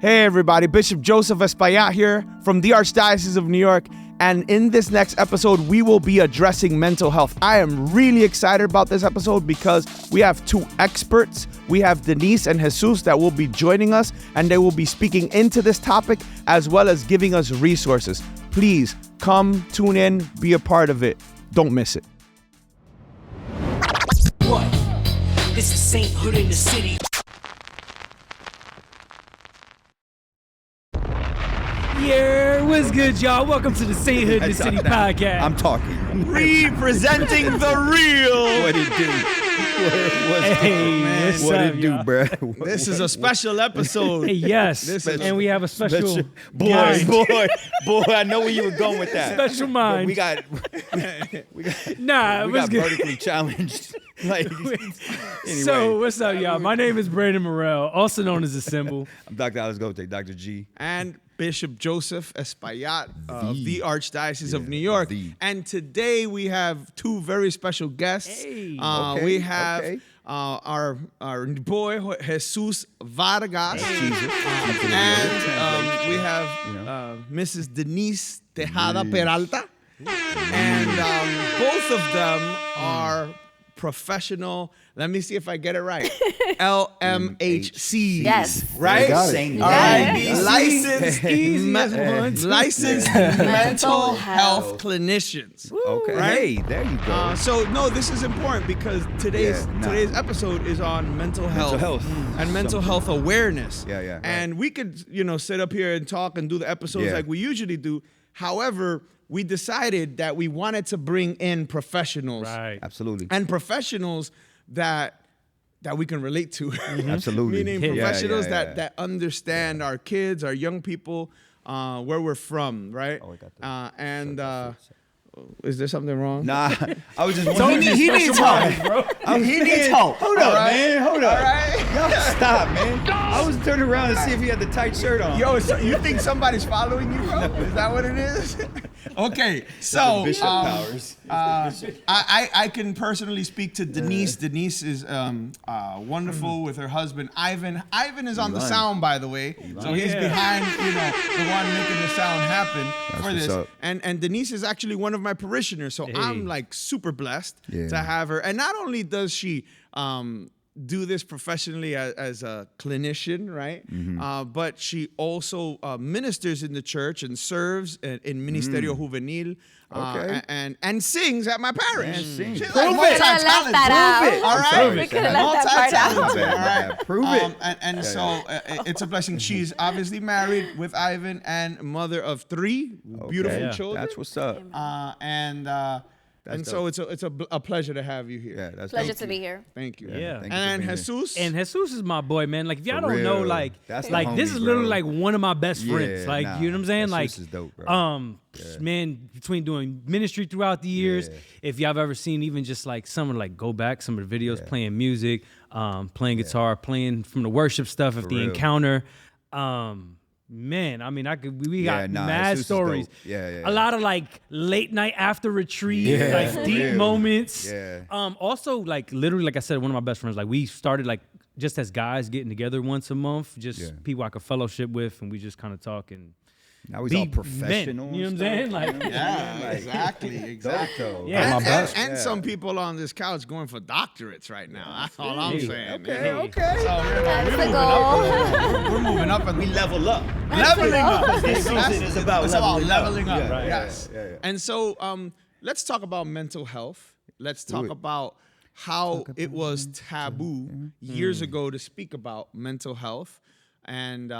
Hey everybody, Bishop Joseph Espaillat here from the Archdiocese of New York, and in this next episode we will be addressing mental health. I am really excited about this episode because we have two experts. We have Denise and Jesus that will be joining us, and they will be speaking into this topic as well as giving us resources. Please come, tune in, be a part of it. Don't miss it. What? This is Sainthood in the city. Yeah, what's good, y'all? Welcome to the Sainthood in the City podcast. I'm talking. Representing the real. What it do? Hey, What up, it do, y'all? bruh? This is a special episode. Hey, yes, This is and we have a special boy, guest. boy. I know where you were going with that. Special mind. We got Nah, we what's got good? vertically challenged. Like, anyway. So, what's up, y'all? My name is Brandon Morrell, also known as the Symbol. I'm Dr. Alex Gote, Dr. G. And Bishop Joseph Espaillat of the Archdiocese of New York. And today we have two very special guests. Hey. We have our boy Jesus Vargas, and we have Mrs. Denise Tejada Peralta, and both of them are professional. Let me see if I get it right. LMHC. Yes. Right? Got it. All right. Licensed Licensed mental health clinicians. Okay. Right? Hey, there you go. So no, this is important because today's episode is on mental health, and mental health awareness. Yeah. And we could, sit up here and talk and do the episodes like we usually do. However, we decided that we wanted to bring in professionals. Right. Absolutely. And professionals that we can relate to. Absolutely. Meaning professionals Yeah. that understand our kids, our young people, where we're from, right? Oh, I got that. Is there something wrong? Nah, I was just Told wondering. you he needs special help. mind, bro. He needs help. Hold up, man. Hold up. All right. Y'all stop, man. I was turning around to see if he had the tight shirt on. Yo, so you think somebody's following you, bro? Is that what it is? Okay, so Bishop powers. I can personally speak to Denise. Denise is wonderful with her husband Ivan. Ivan is on the sound, by the way, so he's behind, the one making the sound happen for this. up. And Denise is actually one of my parishioners, so I'm like super blessed to have her. And not only does she do this professionally as a clinician, right? But she also ministers in the church and serves in Ministerio Juvenil, and sings at my parish. sings. She's We like could have left that out. all right, We could have left that part out. multi-talented, all right? Prove it. And so it's a blessing. She's obviously married with Ivan and mother of three beautiful Yeah. children. That's what's up. And so it's a pleasure to have you here. Yeah, that's Pleasure dope. to be here. Thank you. Yeah. Thank you for And being here. Jesus. And Jesus is my boy, man. Like, if y'all For don't know, real. like That's the this is homie, literally bro. like one of my best friends. Yeah, Like, you know what I'm saying? Like, Jesus is dope, bro. man, between doing ministry throughout the years, if y'all have ever seen even just like someone like go back some of the videos, playing music, playing guitar, playing from the worship stuff, if the real. encounter, man, I mean, we got mad Jesus is stories. dope. Yeah. A lot of like late night after retreats, Yeah, like for deep real. moments. Yeah. Also, like literally, like I said, one of my best friends. Like we started like just as guys getting together once a month, just people I could fellowship with, and we just kind of talk and Now he's be all professional. men, you know what I'm saying? Like, Yeah, exactly. Yeah. And some people on this couch going for doctorates right now. That's all I'm saying. Okay. So That's the goal. we're moving up and we Level up. leveling up. This season is about It's about leveling up. leveling up. Right, Yes. yeah. And so let's talk about mental health. Let's talk about how it was taboo years ago to speak about mental health. And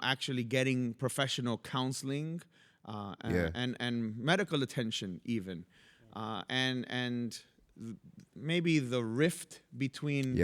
actually getting professional counseling and medical attention even, and maybe the rift between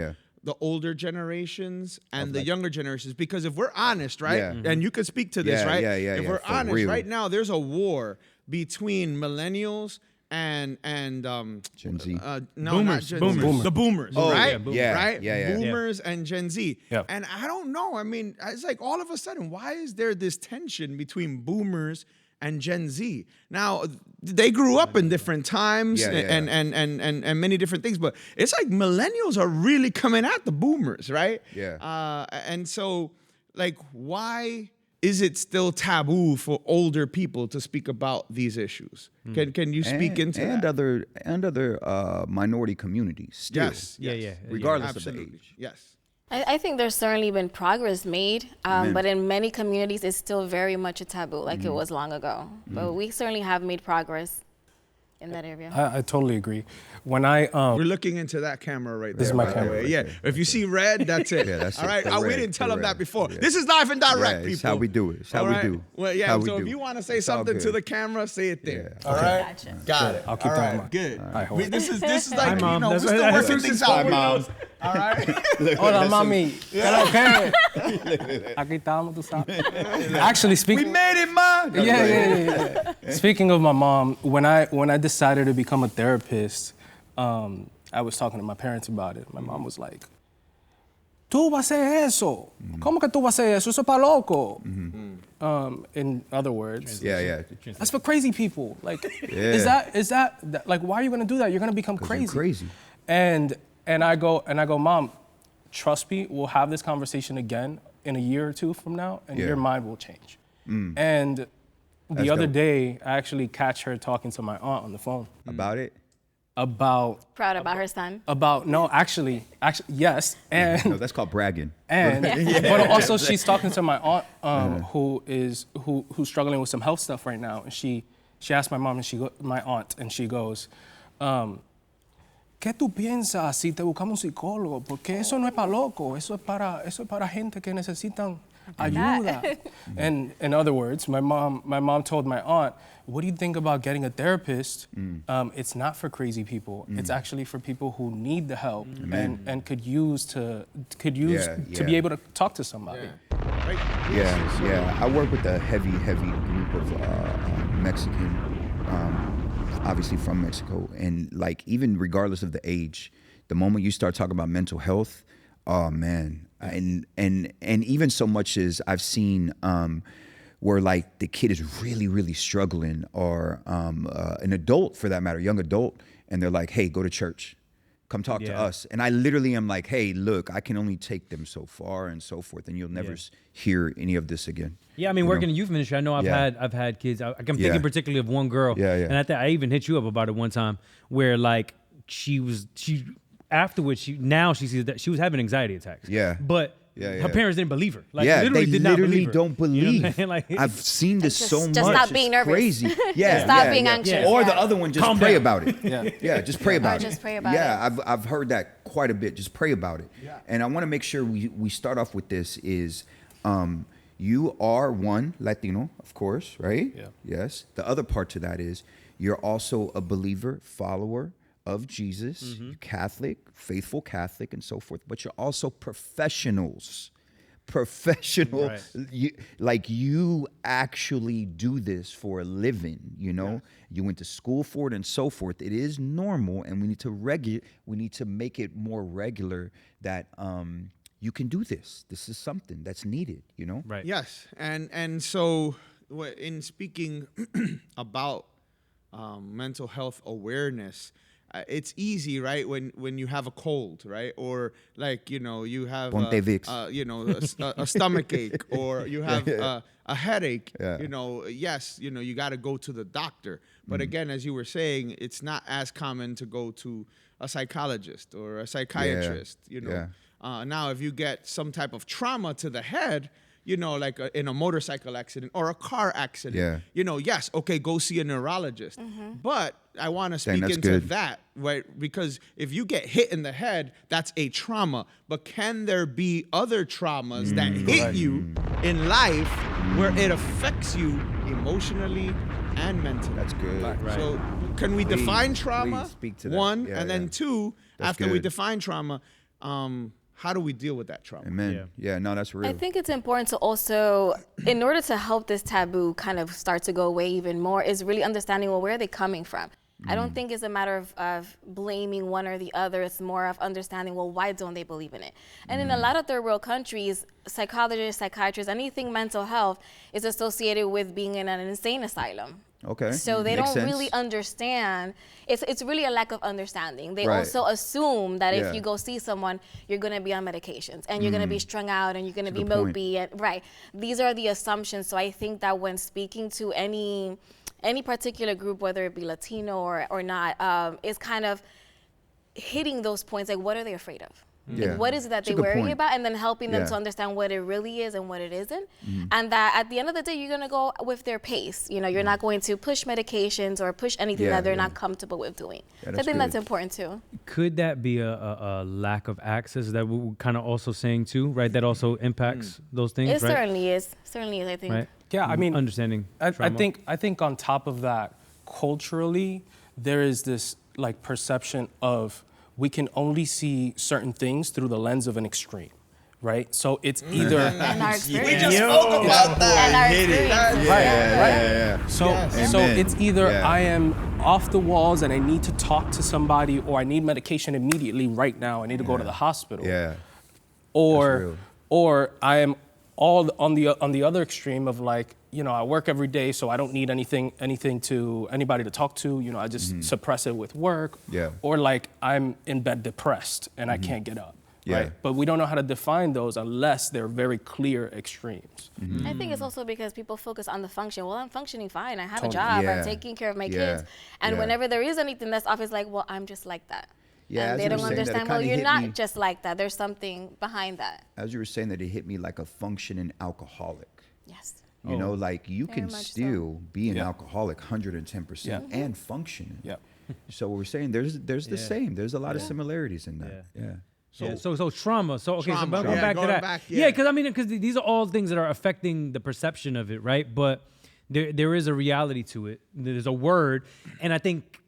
the older generations and the younger generations. Because if we're honest, right, and you could speak to this, right? If we're for honest, real. right now there's a war between millennials and Gen Z. no, Boomers. not Gen Z. Boomers. The boomers, Oh, right? yeah, boomers. Yeah, right? yeah. Boomers and Gen Z. Yeah. And I don't know. I mean, it's like all of a sudden, why is there this tension between boomers and Gen Z? Now, they grew up in different times and many different things, but it's like millennials are really coming at the boomers, right? Yeah. And so like, why is it still taboo for older people to speak about these issues? Can you speak into that? Other minority communities still. Yes. Yeah. Regardless of the Absolutely. age. Yes. I think there's certainly been progress made, but in many communities, it's still very much a taboo, like it was long ago. But we certainly have made progress in that area. I totally agree. When I We're looking into that camera right there. This is my by the camera way. right Yeah. If you see red, that's it. Yeah, that's all it. right. The We red, didn't tell the them that red. before. Yeah. This is live and direct, Yeah, people. it's how we do it. It's how All we right? do. Well, yeah. How we So do. if you want to say It's all something to good. the camera, say it there. Yeah. All right. Gotcha. Got it. I'll keep all that in right. mind. Good. I hope. This is like, Mom. we're That's- still that's working what things she's out. Mom. All right. Hola, mami. Hello, ¿qué? Aquí estamos, tú sabes. Actually, We speaking. made it, ma. Yeah. Speaking of my mom, when I decided to become a therapist, I was talking to my parents about it. My mom was like, "Tú vas a hacer eso? ¿Cómo que tú vas a hacer eso? Eso es pa' loco." In other words, Yeah. that's for crazy people. Like, is that like, why are you gonna do that? You're gonna become crazy. You're crazy. And I go, Mom, trust me, we'll have this conversation again in a year or two from now, and your mind will change. And the other dope. day, I actually catch her talking to my aunt on the phone About it? Proud about her son. no, actually, yes, and No, that's called bragging. but also she's talking to my aunt who's struggling with some health stuff right now, and she asked my mom and my aunt, and she goes, ¿qué tú piensas si te buscamos un psicólogo? Porque eso no es para loco, eso es para gente que necesitan ayuda. And in other words, my mom told my aunt, what do you think about getting a therapist? It's not for crazy people. It's actually for people who need the help and could use to be able to talk to somebody. Yeah. I work with a heavy group of Mexican, obviously from Mexico, and like even regardless of the age, the moment you start talking about mental health, oh man, and even so much as I've seen where like the kid is really struggling, or an adult for that matter, young adult, and they're like, hey, go to church. Come talk to us. And I literally am like, hey, look, I can only take them so far and so forth, and you'll never hear any of this again. Yeah, I mean, working in youth ministry, I know I've had kids. I'm thinking particularly of one girl. Yeah. And I even hit you up about it one time, where like she afterwards she sees that she was having anxiety attacks. Yeah. But her parents didn't believe her. Like They did not believe her. don't believe. You know what I'm saying? Like, I've seen this so much. Just stop It's being nervous. Crazy. Yeah. Stop being anxious. Or the Yeah. other one, just Calm pray down. about it. Yeah, just pray about it. just pray about Yeah, I've heard that quite a bit. Just pray about it. Yeah. And I want to make sure we start off with this is you are one Latino, of course, right? Yeah. Yes. The other part to that is you're also a believer, follower of Jesus, Catholic, faithful Catholic, and so forth. But you're also professionals. Right. You actually do this for a living, you know? You went to school for it and so forth. It is normal, and we need to make it more regular that you can do this. This is something that's needed, you know? right. Yes, and so in speaking about mental health awareness, it's easy, right? When you have a cold, right? Or like, you have Ponte Vicks. a stomach ache, or you have a headache. Yeah. You got to go to the doctor. But again, as you were saying, it's not as common to go to a psychologist or a psychiatrist. Now, if you get some type of trauma to the head, like in a motorcycle accident or a car accident, yes, okay, go see a neurologist. But I want to speak into that, right? Because if you get hit in the head, that's a trauma. But can there be other traumas that hit you in life where it affects you emotionally and mentally? That's good. Right. So can we define trauma? please speak to that. One, Yeah, and then two, That's after we good. define trauma, how do we deal with that trauma? Amen. Yeah, no, that's real. I think it's important to also, in order to help this taboo kind of start to go away even more, is really understanding, well, where are they coming from? I don't think it's a matter of blaming one or the other. It's more of understanding, well, why don't they believe in it? And in a lot of third world countries, psychologists, psychiatrists, anything mental health is associated with being in an insane asylum. Okay. So they Makes don't sense. really understand. It's really a lack of understanding. They Right. also assume that Yeah. if you go see someone, you're going to be on medications and you're going to be strung out and you're going to be That's a good point. mopey. And, right. These are the assumptions. So I think that when speaking to any particular group, whether it be Latino or not, is kind of hitting those points. Like, what are they afraid of? Yeah. Like, what is it that It's a they good worry point. about, and then helping them Yeah. to understand what it really is and what it isn't, and that at the end of the day, you're gonna go with their pace. You know, you're not going to push medications or push anything Yeah, that they're yeah. not comfortable with doing. Yeah, So I that's think that's good. important too. Could that be a lack of access that we're kind of also saying too, right? That also impacts those things, It right? certainly is. Certainly is. I think. Right. Yeah, I mean, understanding. I trauma. think on top of that, culturally, there is this like perception of we can only see certain things through the lens of an extreme, right? So it's either And our experience. We just spoke about that. And our experiences. Yeah. so Amen. it's either Yeah. I am off the walls and I need to talk to somebody, or I need medication immediately right now. I need to go to the hospital. Yeah. That's Or real. or I am all on the other extreme of like, you know, I work every day, so I don't need anybody to talk to. You know, I just suppress it with work. Yeah. Or like I'm in bed depressed and I can't get up. Yeah. Right. But we don't know how to define those unless they're very clear extremes. I think it's also because people focus on the function. Well, I'm functioning fine. I have a Totally. job. Yeah. I'm taking care of my Yeah. kids. And Yeah. whenever there is anything that's off, it's like, well, I'm just like that. Yeah, as And they you were don't saying that, it understand, well, kinda you're hit not me- just like that. There's something behind that. As you were saying that, it hit me like a functioning alcoholic. Yes. You know, like you Very can much so. still be an Yeah. alcoholic 110% Yeah. and functioning. Yeah. So we're saying there's the same. There's a lot of similarities in that. Yeah. So trauma. So okay, Trauma. so going Yeah, back going to that. back, yeah, yeah. because these are all things that are affecting the perception of it, right? But there is a reality to it. There's a word, and I think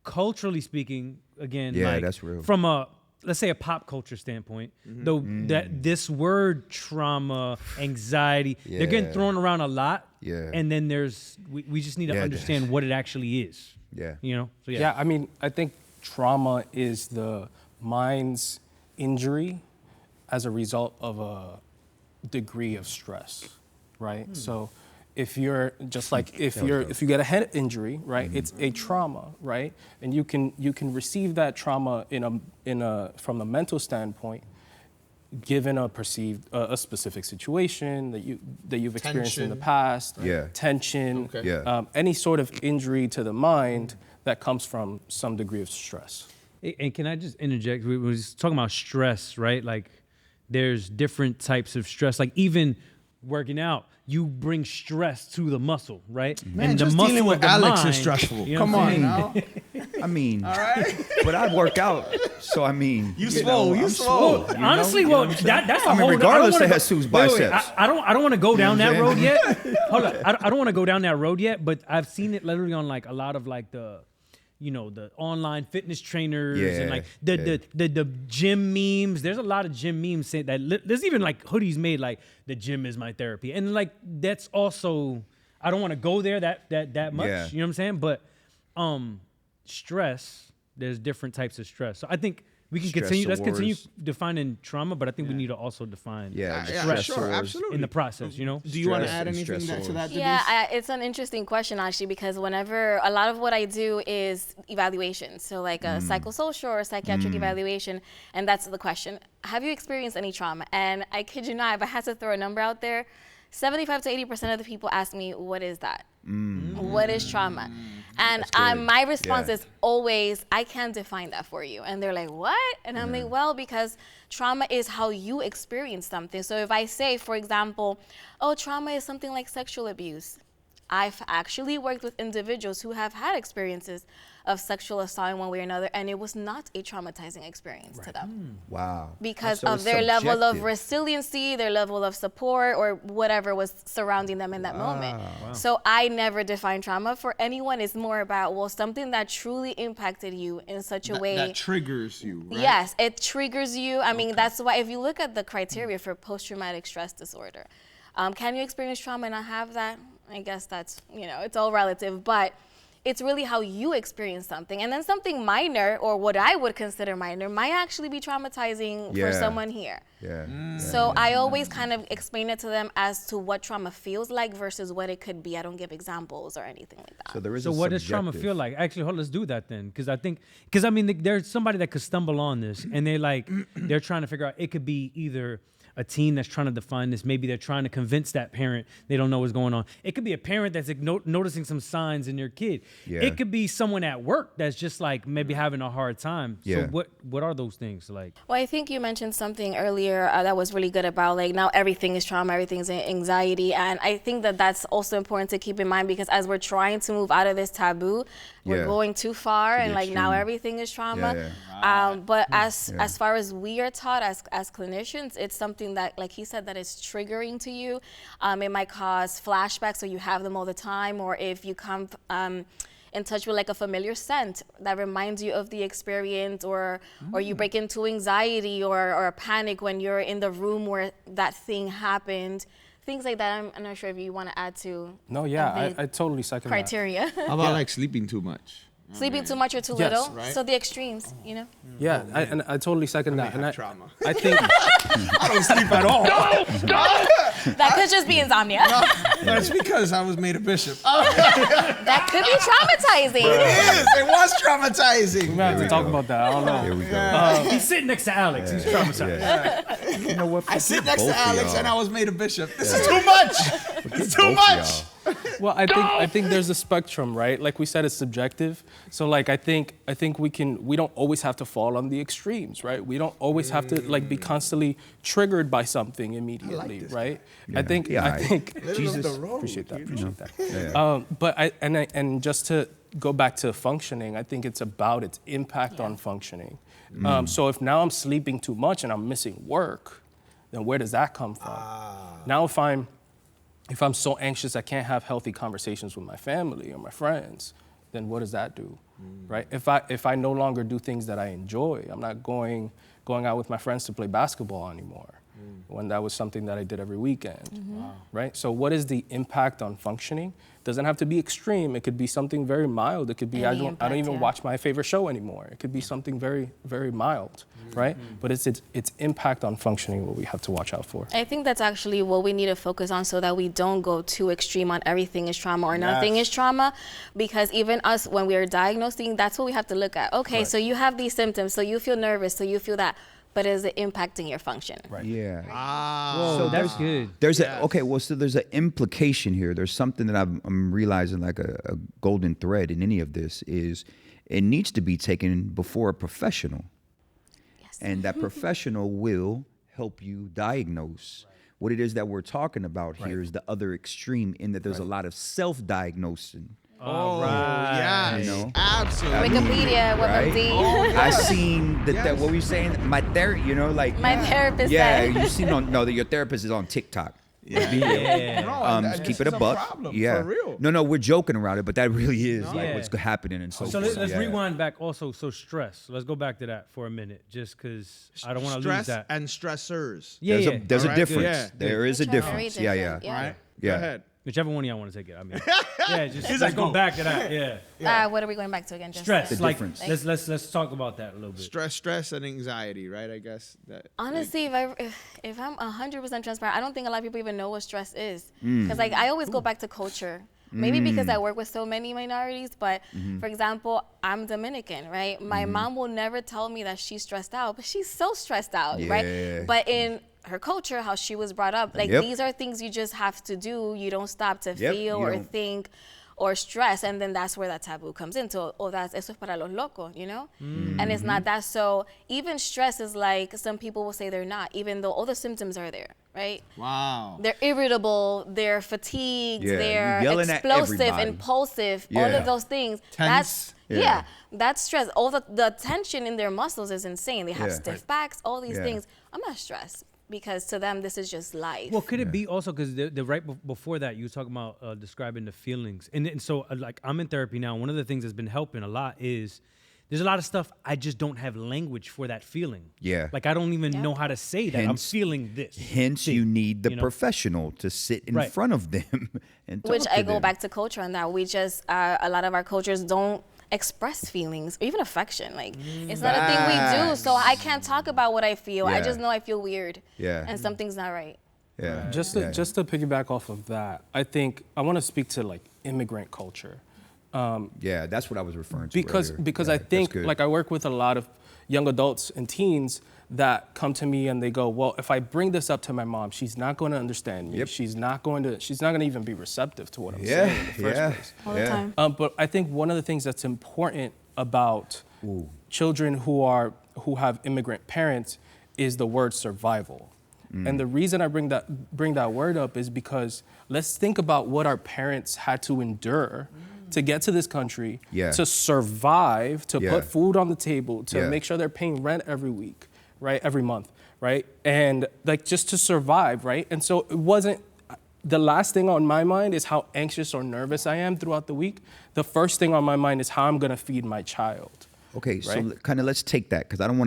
culturally speaking, again, Yeah, like, that's real. from a let's say a pop culture standpoint, though that this word trauma, anxiety, they're getting Yeah. thrown around a lot. Yeah. And then we just need to Yeah, understand what it actually is. Yeah. You know? So Yeah, I mean, I think trauma is the mind's injury as a result of a degree of stress, right? So if you're just like if you get a head injury, right, it's a trauma, right? And you can receive that trauma in a from a mental standpoint, given a specific situation that you've experienced in the Tension. past, Yeah. tension, Okay. Yeah. any sort of injury to the mind that comes from some degree of stress. And can I just interject? We were just talking about stress, right? Like, there's different types of stress. Like, even working out, you bring stress to the muscle, right? Man, and the just muscle dealing with of the Alex is mind, stressful. you know Come what I'm on saying? now. I mean, but I work out, so I mean, You swole, you I'm swole. you know? Honestly, well, that's a I mean, whole. regardless I don't of wanna Jesus' go, wait, biceps. I don't want to go down that what I'm road yet. Hold up, I don't want to go down that road yet. But I've seen it literally on like a lot of like the online fitness trainers and like the gym memes. There's a lot of gym memes saying that there's even like hoodies made like the gym is my therapy, and like that's also, I don't want to go there that much. Yeah. You know what I'm saying? But stress, there's different types of stress. So I think we can continue. Let's continue Stressors. defining trauma, but I think we need to also define the Yeah, stressors. sure, absolutely. in the process. You know. Do you want to Stress add and anything to stressors. that, Denise? Yeah, it's an interesting question actually, because whenever a lot of what I do is evaluation, so like a psychosocial or psychiatric evaluation, and that's the question: have you experienced any trauma? And I kid you not, if I had to throw a number out there, 75 to 80% of the people ask me, "What is that? What is trauma?" And good. my response Yeah. is always, "I can't define that for you." And they're like, "What?" And I'm like, "Well, because trauma is how you experience something. So if I say, for example, oh, trauma is something like sexual abuse, I've actually worked with individuals who have had experiences of sexual assault in one way or another, and it was not a traumatizing experience to them Wow. because So of it's their level of subjective. resiliency, their level of support, or whatever was surrounding them in that moment. So I never define trauma for anyone. It's more about, well, something that truly impacted you in such a way. That triggers you, right? Yes, it triggers you. I mean, that's why if you look at the criteria for post-traumatic stress disorder, can you experience trauma and not have that? I guess that's, it's all relative. But it's really how you experience something. And then something minor, or what I would consider minor, might actually be traumatizing for someone here. So I always kind of explain it to them as to what trauma feels like versus what it could be. I don't give examples or anything like that. So there is. So what does trauma feel like? Actually, let's do that then, because I mean, there's somebody that could stumble on this, and they're trying to figure out. It could be either a teen that's trying to define this. Maybe they're trying to convince that parent they don't know what's going on. It could be a parent that's noticing some signs in their kid. Yeah. It could be someone at work that's just like maybe having a hard time. Yeah. So what are those things like? Well, I think you mentioned something earlier that was really good about like now everything is trauma, everything is anxiety. And I think that that's also important to keep in mind, because as we're trying to move out of this taboo, we're going too far, and like now everything is trauma. But as far as we are taught as clinicians, it's something that, like he said, that is triggering to you. It might cause flashbacks, so you have them all the time, or if you come in touch with like a familiar scent that reminds you of the experience, or you break into anxiety or a panic when you're in the room where that thing happened. Things like that. I'm not sure if you want to add to. No, yeah, I totally second criteria. How about like sleeping too much? Sleeping too much or too little. Right? So the extremes, you know? Yeah, I totally second that. And trauma. I think I don't sleep at all. That could just be insomnia. That's because I was made a bishop. That could be traumatizing. It is. It was traumatizing. we have to talk about that. I don't know. Here we go. He's sitting next to Alex. He's traumatized. You know what? I sit next to Both of Alex y'all. and I was made a bishop. This is too much. It's too much. Well, I think there's a spectrum, right? Like we said, it's subjective. So like I think we don't always have to fall on the extremes, right? We don't always have to like be constantly triggered by something immediately, right? Yeah. I think Jesus, appreciate that. But just to go back to functioning, I think it's about its impact on functioning. So if now I'm sleeping too much and I'm missing work, then where does that come from? Now if I'm so anxious I can't have healthy conversations with my family or my friends, then what does that do, right? If I no longer do things that I enjoy, I'm not going out with my friends to play basketball anymore, when that was something that I did every weekend, right? So what is the impact on functioning? Doesn't have to be extreme. It could be something very mild. It could be I don't even watch my favorite show anymore. It could be something very, very mild, right? But it's impact on functioning what we have to watch out for. I think that's actually what we need to focus on, so that we don't go too extreme on everything is trauma or nothing is trauma. Because even us, when we are diagnosing, that's what we have to look at. Okay, so you have these symptoms, so you feel nervous, so you feel that. But is it impacting your function? Right. Yeah. Whoa, so that's good. There's so there's an implication here. There's something that I'm realizing, like a golden thread in any of this is it needs to be taken before a professional. Yes. And that professional will help you diagnose. What it is that we're talking about here is the other extreme, in that there's a lot of self-diagnosing. Oh, yeah. You know? Absolutely. Wikipedia, WebMD. I seen that. What were you saying? My therapist, My therapist Yeah, said. you see, your therapist is on TikTok. Yeah. Just keep it a buck. Problem, Yeah. for real. No, we're joking around it, but that really is like Yeah. what's happening and so So forth. let's rewind back also. So stress. Let's go back to that for a minute, just because I don't want to lose Stress that. and stressors. Yeah, There's a Alright, difference. yeah. There is a Which are very difference. Yeah. different, yeah. Right? Yeah. Go ahead. Whichever one of y'all want to take it. I mean, yeah, just let's go back to that. Yeah. What are we going back to again? Stress. The Like, difference. let's talk about that a little bit. Stress and anxiety, right? I guess that. Honestly, if I'm 100% transparent, I don't think a lot of people even know what stress is. Because like I always go back to culture. Maybe because I work with so many minorities, but for example, I'm Dominican, right? My mom will never tell me that she's stressed out, but she's so stressed out, right? But in her culture, how she was brought up, like these are things you just have to do. You don't stop to feel or think or stress, and then that's where that taboo comes in. So, eso es para los locos, you know? And it's not that. So even stress is like, some people will say they're not, even though all the symptoms are there, right? Wow. They're irritable, they're fatigued, Yeah, they're you're yelling at explosive, everybody. impulsive, all Yeah. of those things. Tense. That's stress. All the tension in their muscles is insane. They have stiff backs, all these things. I'm not stressed, because to them this is just life. Well, could it be also because the right before that you were talking about describing the feelings, and so like I'm in therapy now. One of the things that's been helping a lot is there's a lot of stuff I just don't have language for that feeling. Yeah. Like I don't even know how to say that. I'm Hence- feeling this. Hence, you need the professional to sit in front of them and talk Which to I go them. back to culture on that. We just, a lot of our cultures don't express feelings or even affection. Like, it's not a thing we do. So I can't talk about what I feel. I Yeah. just know I feel weird. Yeah. And something's not right. Yeah. Just to piggyback off of that, I think I want to speak to like immigrant culture. Yeah, that's what I was referring to Because earlier. I That's think good. like I work with a lot of young adults and teens that come to me and they go, well, if I bring this up to my mom, she's not going to understand me. Yep. She's not going to even be receptive to what I'm saying in the first place. All the time. But I think one of the things that's important about children who have immigrant parents is the word survival. And the reason I bring that word up is because let's think about what our parents had to endure to get to this country, to survive, to put food on the table, to make sure they're paying rent every week, right? Every month, right? And like just to survive, right? And so it wasn't, the last thing on my mind is how anxious or nervous I am throughout the week. The first thing on my mind is how I'm gonna feed my child. Okay, so right? kind of let's take that because I don't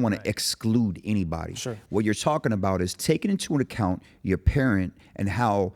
want to exclude anybody. Sure. What you're talking about is taking into account your parent and how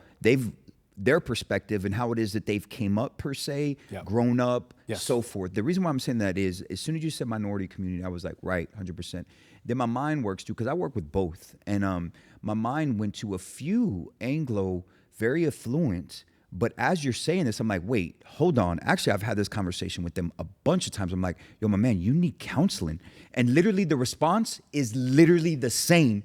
their perspective and how it is that they've came up per se, grown up, so forth. The reason why I'm saying that is as soon as you said minority community, I was like, right, 100%. Then my mind works too because I work with both, and my mind went to a few Anglo, very affluent. But as you're saying this, I'm like, wait, hold on. Actually, I've had this conversation with them a bunch of times. I'm like, yo, my man, you need counseling. And literally the response is literally the same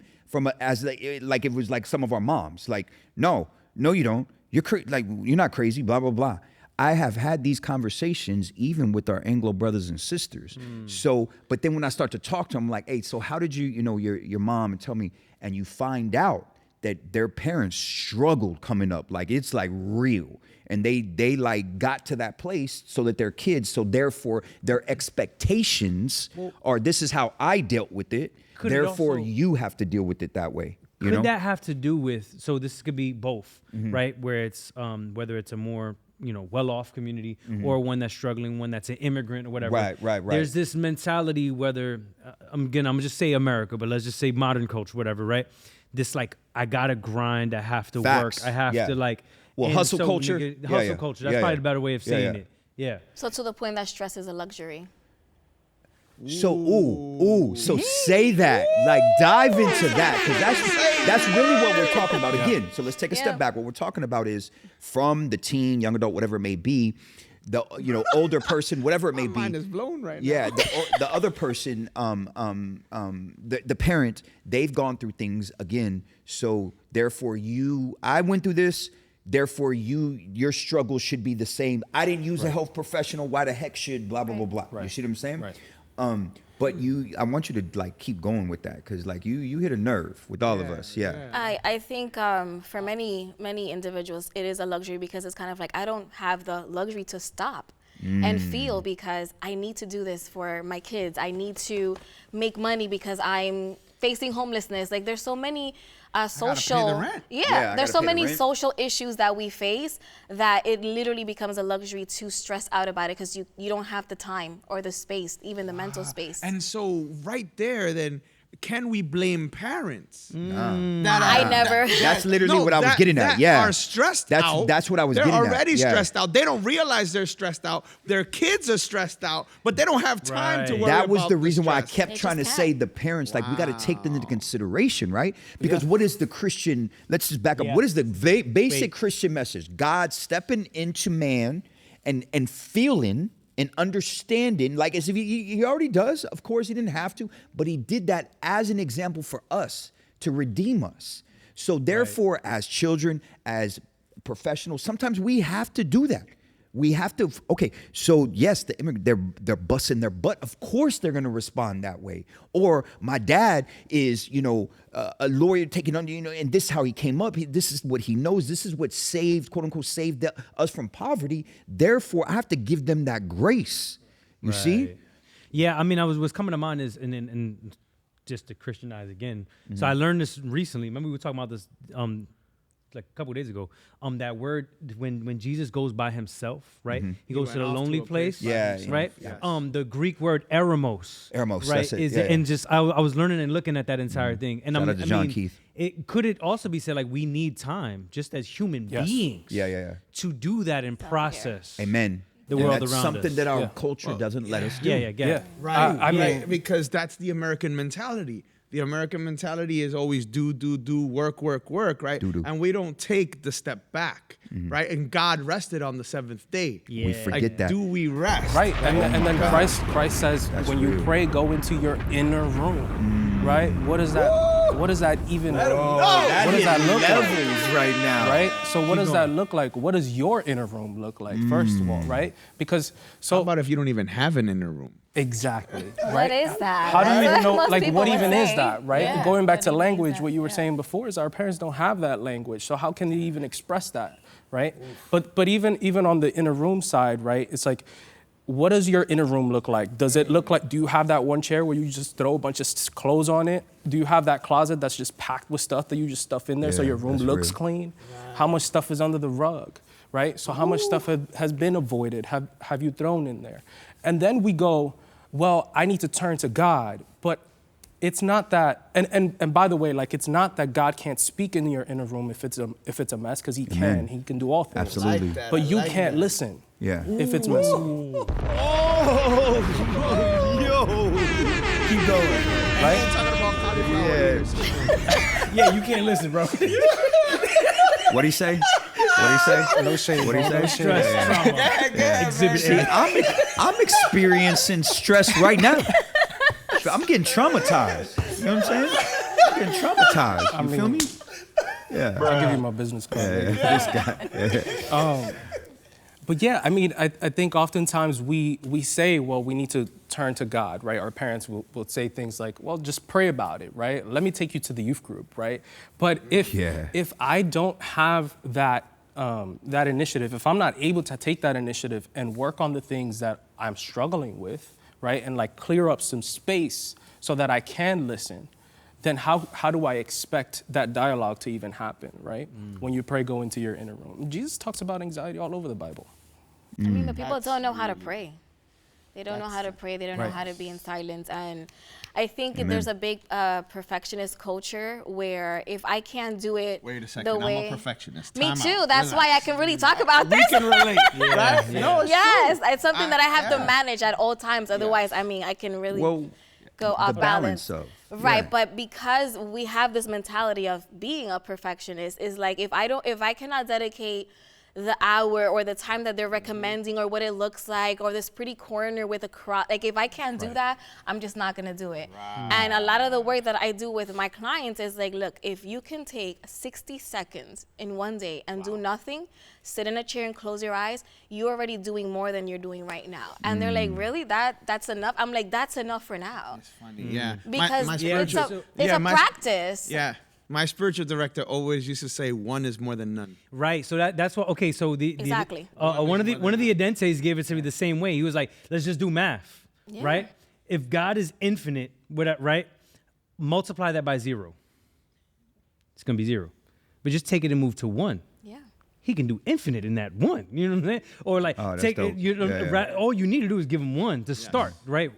as it was like some of our moms. Like, no, you don't. You're not crazy, blah, blah, blah. I have had these conversations even with our Anglo brothers and sisters. So, but then when I start to talk to them, I'm like, hey, so how did your mom and tell me, and you find out that their parents struggled coming up, like it's like real, and they like got to that place so that their kids, so therefore their expectations are this is how I dealt with it, therefore you have to deal with it that way. Could that have to do with, so this could be both, right? Where it's whether it's a more well-off community or one that's struggling, one that's an immigrant or whatever. Right. There's this mentality, whether I'm gonna just say America, but let's just say modern culture, whatever, right? This like I gotta grind, I have to Facts. work, I have to like. Well, and hustle culture. Hustle culture. That's probably the better way of saying it. Yeah. So to the point that stress is a luxury. So so say that, like dive into that, because that's really what we're talking about. Again, so let's take a step back. What we're talking about is from the teen, young adult, whatever it may be, the older person, whatever it may be. My mind is blown right now. Yeah, the other person, the parent, they've gone through things again. So therefore, I went through this. Therefore, your struggle should be the same. I didn't use a health professional. Why the heck should blah blah blah blah? Right. You see what I'm saying? Right. But I want you to like keep going with that because like you hit a nerve with all of us. Yeah. I think for many individuals, it is a luxury because it's kind of like I don't have the luxury to stop and feel because I need to do this for my kids. I need to make money because I'm facing homelessness. Like there's so many social, there's so many social issues that we face that it literally becomes a luxury to stress out about it because you don't have the time or the space, even the mental space. And so right there, then, can we blame parents? I never. That's literally what I was getting at. Yeah. Are stressed out. That's what I was getting at. They're already Yeah. stressed out. They don't realize they're stressed out. Their kids are stressed out, but they don't have time to worry about That was the reason why I stress. kept trying to say the parents, like we got to take them into consideration, right? Because what is the Christian, let's just back up. What is the basic Christian message? God stepping into man and feeling and understanding, like as if he already does. Of course, he didn't have to, but he did that as an example for us to redeem us. So therefore, as children, as professionals, sometimes we have to do that. We have to, okay, so yes, the immigrant, they're busting their butt. Of course they're gonna respond that way. Or my dad is, a lawyer taking on, and this is how he came up. This is what he knows. This is what saved, quote unquote, saved us from poverty. Therefore, I have to give them that grace. You see? Yeah, I mean, what's coming to mind is, and just to Christianize again. So I learned this recently. Remember we were talking about this like a couple days ago. That word when Jesus goes by himself, right? He goes to the went off lonely to a place, place right? Yes. The Greek word eremos, Eremos, right? that's it. Is Yeah, and yeah. just I was learning and looking at that entire thing, and Shout out to John Keith. Could it also be said like we need time, just as human beings, Yeah. to do that and process, Amen. The And world that's around something us. that our culture doesn't let us do. Yeah. Right. I mean, right. Because that's the American mentality. The American mentality is always do, work, right? Do. And we don't take the step back, right? And God rested on the seventh day. Yeah. We forget that. Do we rest? Right, and then God. Christ says, when you real. pray, go into your inner room, right? What does that even? What does that look like? Right now. Right. So what does that look like? What does your inner room look like? First of all, right? Because How about if you don't even have an inner room? exactly, What right? is that? How do you even know? Most Like, people what would even is say. that, right? Yeah. Going back to What even is language, that? what you were Yeah. saying before is our parents don't have that language. So how can they even express that, right? But even on the inner room side, right? It's like, what does your inner room look like? Does it look like? Do you have that one chair where you just throw a bunch of clothes on it? Do you have that closet that's just packed with stuff that you just stuff in there so Yeah, your room that's looks real. clean? How much stuff is under the rug, right? So how much stuff has been avoided? Have you thrown in there? And then we go, well, I need to turn to God, but it's not that. And by the way, like, it's not that God can't speak in your inner room if it's a mess, because He can. Amen. He can do all things. Absolutely. Like that. But I you like can't that. listen Yeah. if it's messy. Keep going. Right? And talking about cauliflower. Yeah, you can't listen, bro. What'd he say? What'd he say? No shame. What'd he bro. say? No shame. Exhibit See, A. I'm experiencing stress right now. I'm getting traumatized. You know what I'm saying? I'm getting traumatized. You feel me? Yeah. I'll give you my business card. This guy. But yeah, I mean, I think oftentimes we say, well, we need to turn to God, right? Our parents will say things like, well, just pray about it, right? Let me take you to the youth group, right? But if I don't have that that initiative, if I'm not able to take that initiative and work on the things that I'm struggling with, right, and like clear up some space so that I can listen, then how do I expect that dialogue to even happen, right? When you pray, go into your inner room. Jesus talks about anxiety all over the Bible. I mean, but people don't know how to pray. They don't know how to pray. They don't know Right. how to be in silence. And I think Amen. there's a big perfectionist culture where if I can't do it Wait a second. the way... I'm a perfectionist. Me Time too. out. That's why I can really talk about this. We can relate. Right? No, it's Yes, true. it's something that I have to Yeah. manage at all times. Otherwise, I mean, I can really Well, go the off balance balance. of Right, yeah. but because we have this mentality of being a perfectionist, is like if I cannot dedicate the hour or the time that they're recommending or what it looks like or this pretty corner with a cross, like if I can't do that, I'm just not gonna do it. And a lot of the work that I do with my clients is like, look, if you can take 60 seconds in one day and do nothing, sit in a chair and close your eyes, you're already doing more than you're doing right now. And they're like, really? That's enough? I'm like, that's enough for now. It's funny. Yeah. Because My it's spiritual- a my- practice. Yeah. My spiritual director always used to say, one is more than none. Right. So that's what. Okay. So the Exactly. one of the Adentes gave it to me the same way. He was like, let's just do math, Yeah. right? If God is infinite, right? Multiply that by 0. It's gonna be 0. But just take it and move to 1. Yeah. He can do infinite in that 1. You know what I'm saying? Or like Oh, that's take dope. it. You know, Yeah, yeah. right, all you need to do is give him 1 to start, right?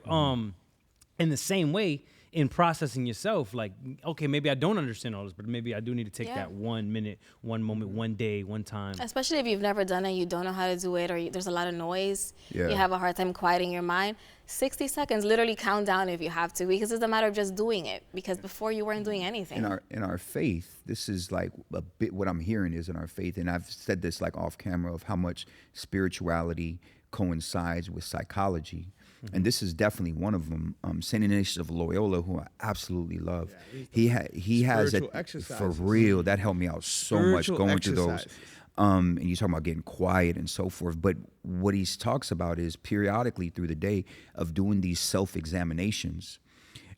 In the same way, in processing yourself, like, okay, maybe I don't understand all this, but maybe I do need to take Yeah. that 1 minute, 1 moment, 1 day, 1 time. Especially if you've never done it, you don't know how to do it, or there's a lot of noise. Yeah. You have a hard time quieting your mind. 60 seconds, literally count down if you have to, because it's a matter of just doing it. Because before you weren't doing anything. In our faith, this is like a bit what I'm hearing is in our faith, and I've said this like off camera of how much spirituality coincides with psychology. And this is definitely one of them. Saint Ignatius of Loyola, who I absolutely love, he has Spiritual it for exercises. real. That helped me out so much Spiritual going through those. exercises. And you talking about getting quiet and so forth. But what he talks about is periodically through the day of doing these self-examinations.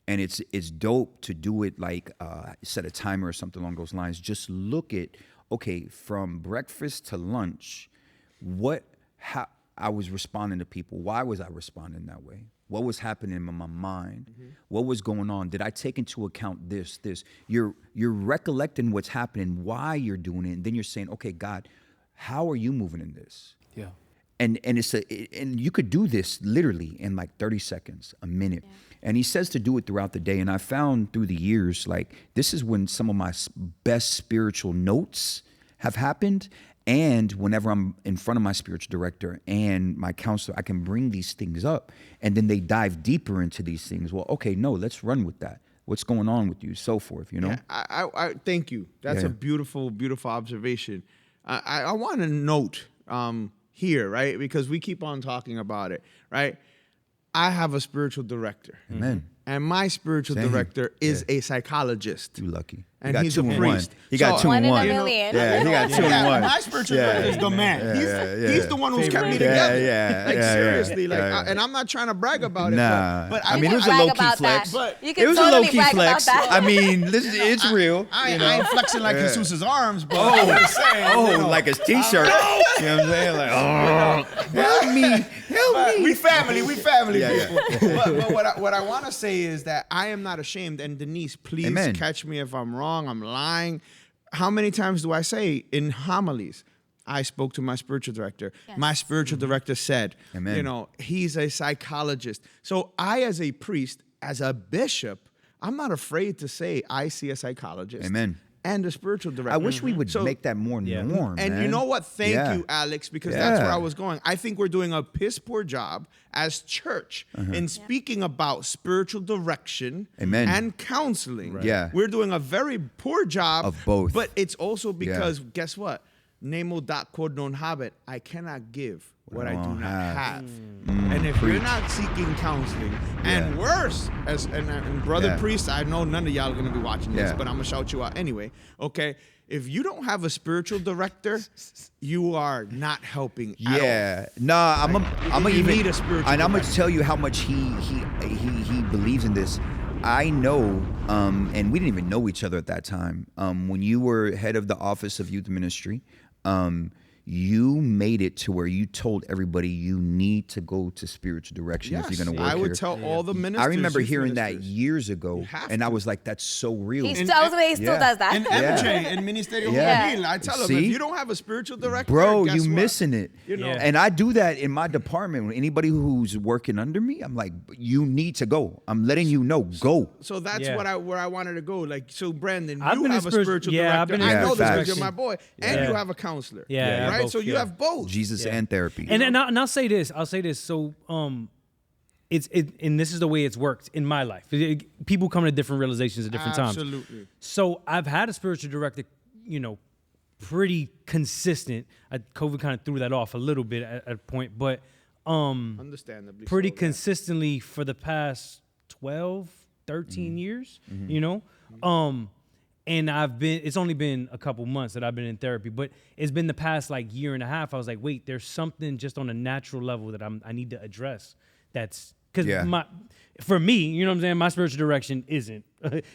And it's dope to do it like set a timer or something along those lines. Just look at, okay, from breakfast to lunch, I was responding to people. Why was I responding that way? What was happening in my mind? What was going on? Did I take into account this? You're recollecting what's happening, why you're doing it, and then you're saying, okay, God, how are you moving in this? Yeah. And and you could do this literally in like 30 seconds, a minute. Yeah. And he says to do it throughout the day. And I found through the years, like, this is when some of my best spiritual notes have happened. And whenever I'm in front of my spiritual director and my counselor, I can bring these things up. And then they dive deeper into these things. Well, okay, no, let's run with that. What's going on with you? So forth, you know? Yeah, I thank you. That's a beautiful, beautiful observation. I want to note here, right? Because we keep on talking about it, right? I have a spiritual director. Amen. And my spiritual director is a psychologist. You lucky. And he's a priest. He got 2 and 1. One in a million. Yeah, he got 2 and 1. My spiritual director is the man. He's the one who's kept me together. Seriously. And I'm not trying to brag about it. But I mean, it was a low-key flex. You It can was a totally low-key brag flex. about that. I mean, it's real. I ain't flexing like Jesus' arms, but Like his T-shirt. You know what I'm saying? Like, help me. We family, people. But what I want to say is that I am not ashamed. And Denise, please catch me if I'm wrong, I'm lying. How many times do I say in homilies, I spoke to my spiritual director. Yes. My spiritual director said, you know, he's a psychologist. So I, as a priest, as a bishop, I'm not afraid to say I see a psychologist. Amen. And a spiritual director. I wish we would make that more norm. And man. You know what? Thank you, Alex, because that's where I was going. I think we're doing a piss poor job as church in speaking about spiritual direction and counseling. Right. Yeah. We're doing a very poor job of both. But it's also because, guess what? Nemo dat quod non habet. I cannot give what I do not have. And if you're not seeking counseling, and worse, and brother priest, I know none of y'all are gonna be watching this, but I'm gonna shout you out anyway. Okay, if you don't have a spiritual director, you are not helping. At all. Nah, I'm gonna even need a spiritual. And I'm gonna tell you how much he believes in this. I know, and we didn't even know each other at that time. When you were head of the Office of Youth Ministry, you made it to where you told everybody you need to go to spiritual direction if you're going to work I would here. tell all the ministers. I remember hearing that years ago, and I was like, that's so real. He still does that. And MJ and Ministerio Juvenil, I tell them, if you don't have a spiritual director, bro, guess you what? missing it. You know? And I do that in my department. When anybody who's working under me, I'm like, you need to go. I'm letting you know, go. So that's where I wanted to go. Like, so Brandon, I've you been have a spiritual director. I know this because you're my boy, and you have a counselor. Right. So you have both. Jesus and therapy. And I'll say this. So it's and this is the way it's worked in my life. People come to different realizations at different times. Absolutely. So I've had a spiritual director, you know, pretty consistent. COVID kind of threw that off a little bit at a point, but understandably pretty so, consistently for the past 12, 13 years, you know. And it's only been a couple months that I've been in therapy, but it's been the past like year and a half. I was like, wait, there's something just on a natural level that I need to address. That's because for me, you know what I'm saying? My spiritual direction isn't,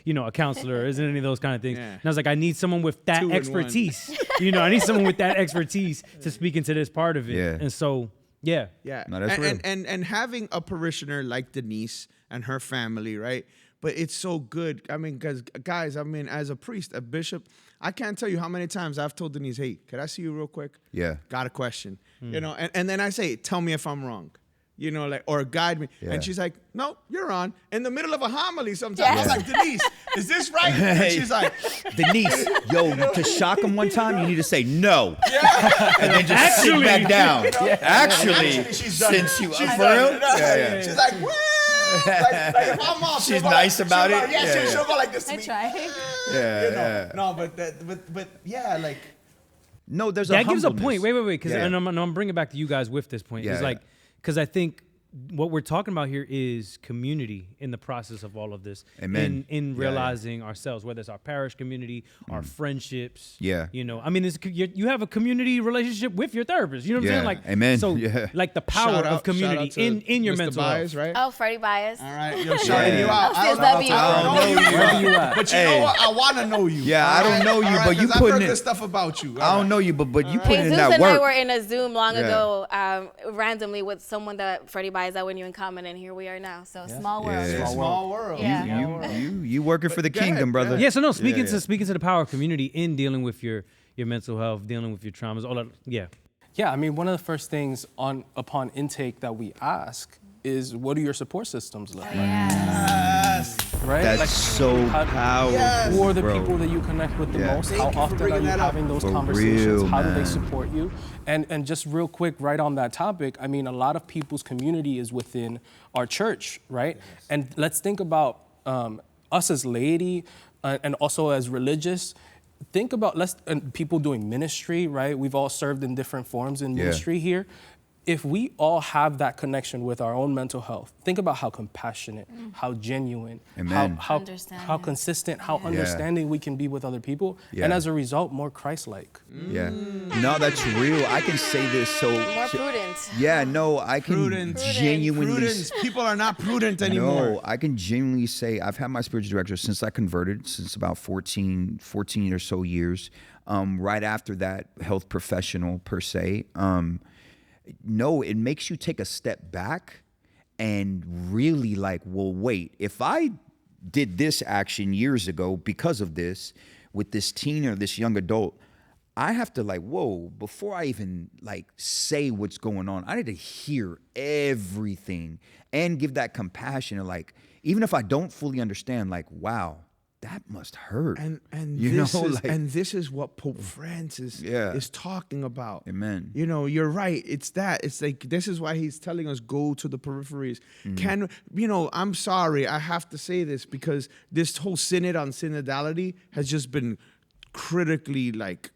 you know, a counselor, isn't any of those kind of things. And I was like, I need someone with that expertise. You know, I need someone with that expertise to speak into this part of it. And so, no, that's real. And having a parishioner like Denise and her family, right? But it's so good. I mean, because guys, I mean, as a priest, a bishop, I can't tell you how many times I've told Denise, hey, could I see you real quick? Yeah. Got a question. You know, and then I say, tell me if I'm wrong. You know, like, or guide me. And she's like, no, you're on. In the middle of a homily sometimes. I'm like, Denise, is this right? And she's like, Denise, to shock him one time, you need to say no. And then just sit back down. Actually, she's done it. since you, She's for done real? it. She's like, what? Like if I'm off, She's nice about it. She'll go like this to me. I try. No, but yeah, like. No, there's that a gives a humbleness. point. Wait, because and I'm bringing it back to you guys with this point. It's like, because I think what we're talking about here is community in the process of all of this. Amen. In realizing ourselves, whether it's our parish community, our friendships. Yeah. You know, I mean, you have a community relationship with your therapist. You know what I'm saying? Like, Amen. So, like the power of community in your Mr. mental Bias, health. right? Oh, Freddie Bias. All right, yo, shouting you out. I'll that be I don't know you, Wherever you at. but you know what? I want to know you. Yeah, I don't know you, All right, but you 'cause I've putting heard it. this stuff about you. I don't know you, but you putting in Jesus that and I work. were in a Zoom long Yeah. ago, randomly with someone that Freddie Bias that we knew in common, and here we are now. So small world. Yeah. Small world. Yeah. You working for the Go ahead, kingdom, go brother. ahead. Yeah, so no, speaking to the power of community in dealing with your mental health, dealing with your traumas, all that. Yeah. Yeah, I mean, one of the first things upon intake that we ask is, what do your support systems look like? Right? That's so powerful. Who are the bro. people that you connect with the Yeah. most? Thank How you for often are bringing you that up. having those For conversations? real, How do they man. support you? And just real quick, right on that topic, I mean, a lot of people's community is within our church, right? And let's think about us as laity and also as religious. Think about and people doing ministry, right? We've all served in different forms in ministry here. If we all have that connection with our own mental health, think about how compassionate, how genuine, Amen. how Understanding. consistent, how understanding we can be with other people, and as a result, more Christ-like. Yeah. No, that's real. I can say this so. More prudent. Yeah, no, I can Prudent. genuinely. Prudence. People are not prudent anymore. No, I can genuinely say I've had my spiritual director since I converted, since about 14 or so years. Right after that, health professional per se. No, it makes you take a step back and really like, well, wait, if I did this action years ago because of this with this teen or this young adult, I have to like, whoa, before I even like say what's going on, I need to hear everything and give that compassion and like, even if I don't fully understand, like, wow, that must hurt. And you this know, is like, and this is what Pope Francis is talking about. Amen. You know, you're right. It's that. It's like this is why he's telling us go to the peripheries. Can you know? I'm sorry, I have to say this because this whole synod on synodality has just been critically like.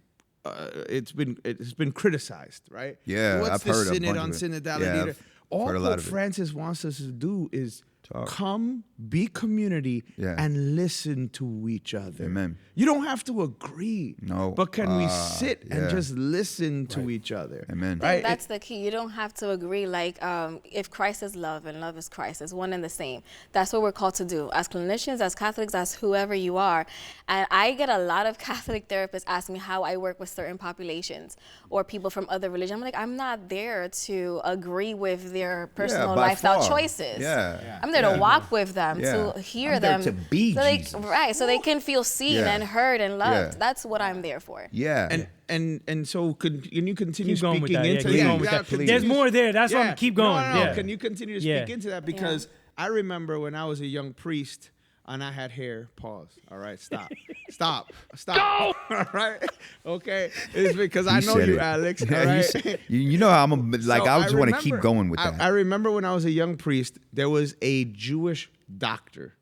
It's been criticized, right? Yeah, What's I've the heard a synod bunch on of it. synodality? Yeah, I've All heard a lot Pope of it. Francis wants us to do is Talk. come, be community, Yeah. and listen to each other. Amen. You don't have to agree. No. But can we sit and yeah. just listen to each other? Amen. Right? That's the key. You don't have to agree. Like, if Christ is love and love is Christ, it's one and the same. That's what we're called to do as clinicians, as Catholics, as whoever you are. And I get a lot of Catholic therapists ask me how I work with certain populations or people from other religions. I'm like, I'm not there to agree with their personal by lifestyle far. choices. Yeah. I'm there to walk with them, Yeah. to hear I'm there them, to be so they, Jesus. right? So they can feel seen Yeah. and heard and loved. Yeah. That's what I'm there for. Yeah. And so can you continue Keep going speaking with that. Yeah, into keep going with that. continue- There's more there. That's why I'm keep going. No. Yeah. Can you continue to speak into that? Because I remember when I was a young priest and I had hair. Pause. All right, stop. Stop. Go! All right. Okay. It's because I know said you, it. Alex. Yeah, All you right. said- you know how I'm like, So I just want to keep remember- going with that. I remember when I was a young priest, there was a Jewish doctor,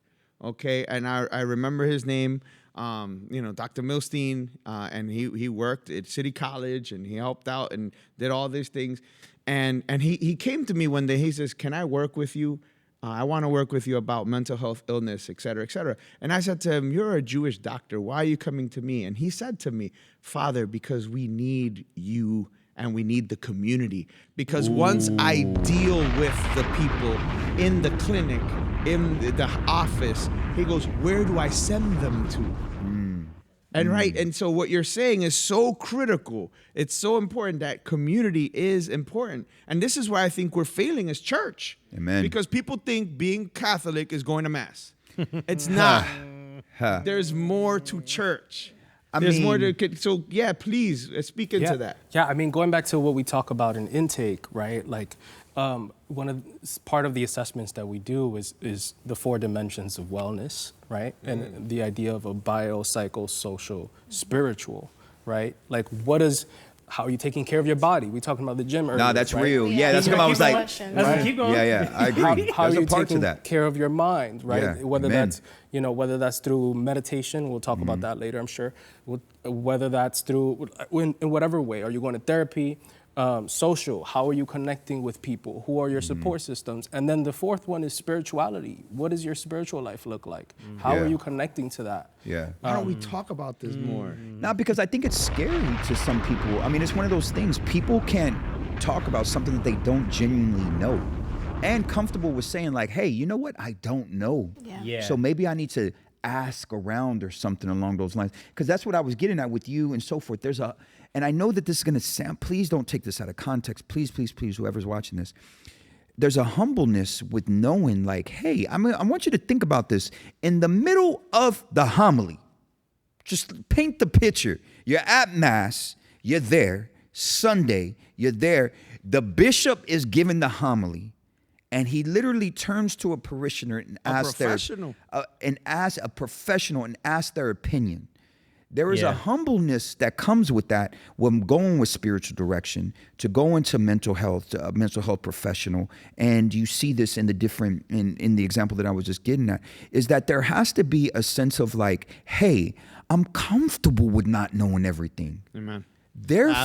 okay? And I remember his name, Dr. Milstein, and he worked at City College, and he helped out and did all these things. And he came to me one day, he says, can I work with you? I want to work with you about mental health, illness, et cetera, et cetera. And I said to him, you're a Jewish doctor. Why are you coming to me? And he said to me, Father, because we need you and we need the community. Because once I deal with the people in the clinic, in the office, he goes, where do I send them to? And and so what you're saying is so critical. It's so important that community is important. And this is why I think we're failing as church. Amen. Because people think being Catholic is going to mass. It's not. There's more to church. There's more to, so yeah, please speak into that. Yeah, I mean, going back to what we talk about in intake, right? Like, part of the assessments that we do is the 4 dimensions of wellness, right? And the idea of a bio, psycho, social, spiritual, right? Like, how are you taking care of your body? We talking about the gym earlier. No, that's right? real. Yeah, that's what I was like. Keep going. Yeah, I agree. How are There's you a part taking to that. care of your mind, right? Yeah, Whether amen. that's whether that's through meditation, we'll talk about that later, I'm sure. Whether that's through in whatever way, are you going to therapy? Social, how are you connecting with people? Who are your support systems? And then the fourth one is spirituality. What does your spiritual life look like? How are you connecting to that? Yeah. Why don't we talk about this more? Not because I think it's scary to some people. I mean, it's one of those things. People can't talk about something that they don't genuinely know, and comfortable with saying like, hey, you know what? I don't know. Yeah. So maybe I need to ask around or something along those lines. Because that's what I was getting at with you and so forth. And I know that this is going to sound, please don't take this out of context. Please, please, please, whoever's watching this. There's a humbleness with knowing like, hey, I want you to think about this in the middle of the homily. Just paint the picture. You're at Mass, you're there. Sunday, you're there. The bishop is giving the homily, and he literally turns to a parishioner and asks their opinion. There is a humbleness that comes with that when going with spiritual direction, to go into mental health professional, and you see this in the different, in the example that I was just getting at, is that there has to be a sense of like, hey, I'm comfortable with not knowing everything. Amen. Therefore,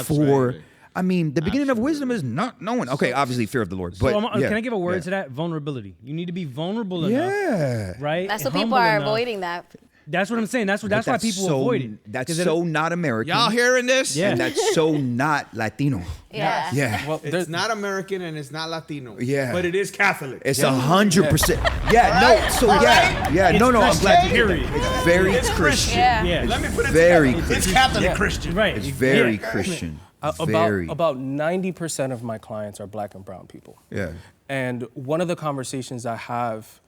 Absolutely. I mean, the beginning of wisdom is not knowing. Okay, obviously fear of the Lord. But Can I give a word to that? Vulnerability. You need to be vulnerable enough. Right? That's what And people humble are enough. avoiding that. That's what I'm saying. That's why people avoid it. That's so not American. Y'all hearing this? Yeah. And that's so not Latino. Yeah. Yeah. Well, It's not American and it's not Latino. Yeah. But it is Catholic. It's 100%. Yeah, no. So yeah. No, I'm glad you did that. It's very Christian. Yeah. Yeah. Let me put it Very together. Christian. It's Catholic Christian. Right. It's very Christian. About 90% of my clients are black and brown people. Yeah. And one of the conversations I have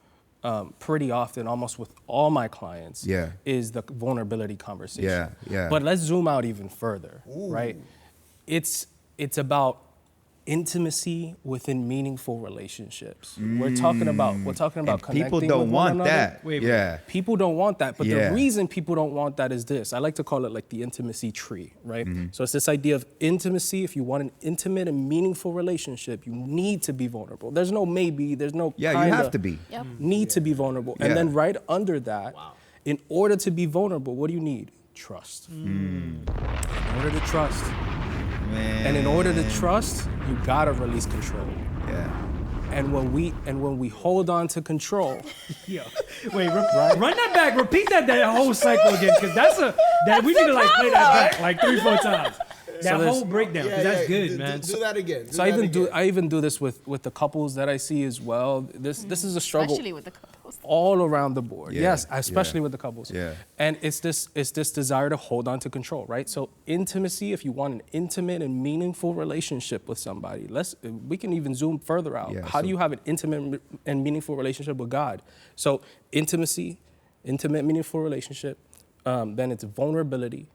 pretty often, almost with all my clients, is the vulnerability conversation. Yeah. But let's zoom out even further, right? It's about intimacy within meaningful relationships. We're talking about And connecting people with don't one want another. that. Wait. Yeah. People don't want that, but Yeah. the reason people don't want that is this. I like to call it like the intimacy tree, right? So it's this idea of intimacy. If you want an intimate and meaningful relationship, you need to be vulnerable. There's no maybe, there's no Yeah, you kinda. have to be. Yep. Need to be vulnerable. Yeah. And then right under that, in order to be vulnerable, what do you need? Trust. In order to trust. Man. And in order to trust, you gotta release control. Yeah. And when we hold on to control, Yo. Wait, run that back. Repeat that whole cycle again, because we need to like play that back like 3-4 times. That there's- whole breakdown, because that's good, man. Do that again. so I even do this with the couples that I see as well. This is a struggle. Especially with the couples. All around the board. Yeah, Yes, especially yeah. with the couples. Yeah. And it's this desire to hold on to control, right? So intimacy, if you want an intimate and meaningful relationship with somebody, we can even zoom further out. Yeah, How do so- you have an intimate and meaningful relationship with God? So intimacy, intimate, meaningful relationship, then it's vulnerability.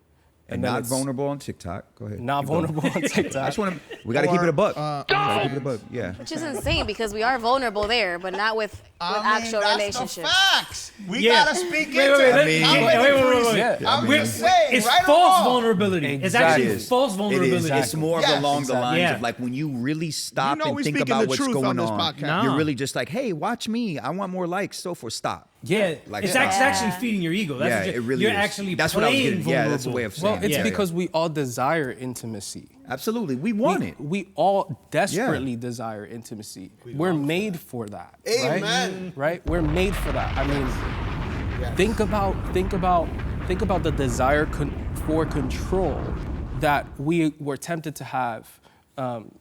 And then not it's vulnerable on TikTok. Go ahead. Not Keep going. vulnerable on I TikTok. just want to. We got to keep it a buck. Gotta keep it a buck. Yeah. Which is insane because we are vulnerable there, but not with actual relationships. That's the facts. We Yeah. gotta speak Wait, into wait, it. wait, I'm wait, making wait, wait, freezes. wait. Yeah. I'm mean, just saying, It's right or false wrong. vulnerability. It's Exactly. actually false vulnerability. It's more of Yes, along the exactly. lines Yeah. of like when you really stop You know and we think speaking about the what's truth going on this on. podcast. Nah. You're really just like, hey, watch me. I want more likes. So forth. Stop. Yeah, Like it's that. actually feeding your ego. That's Yeah, what it really you're is. actually That's what I was playing getting. vulnerable. Yeah, that's a way of saying Well, it. it's Yeah. because we all desire intimacy. Absolutely. We want it. We all desperately desire intimacy. We're made for that. Amen. Right? We're made for that. I mean, think about the desire for control that we were tempted to have,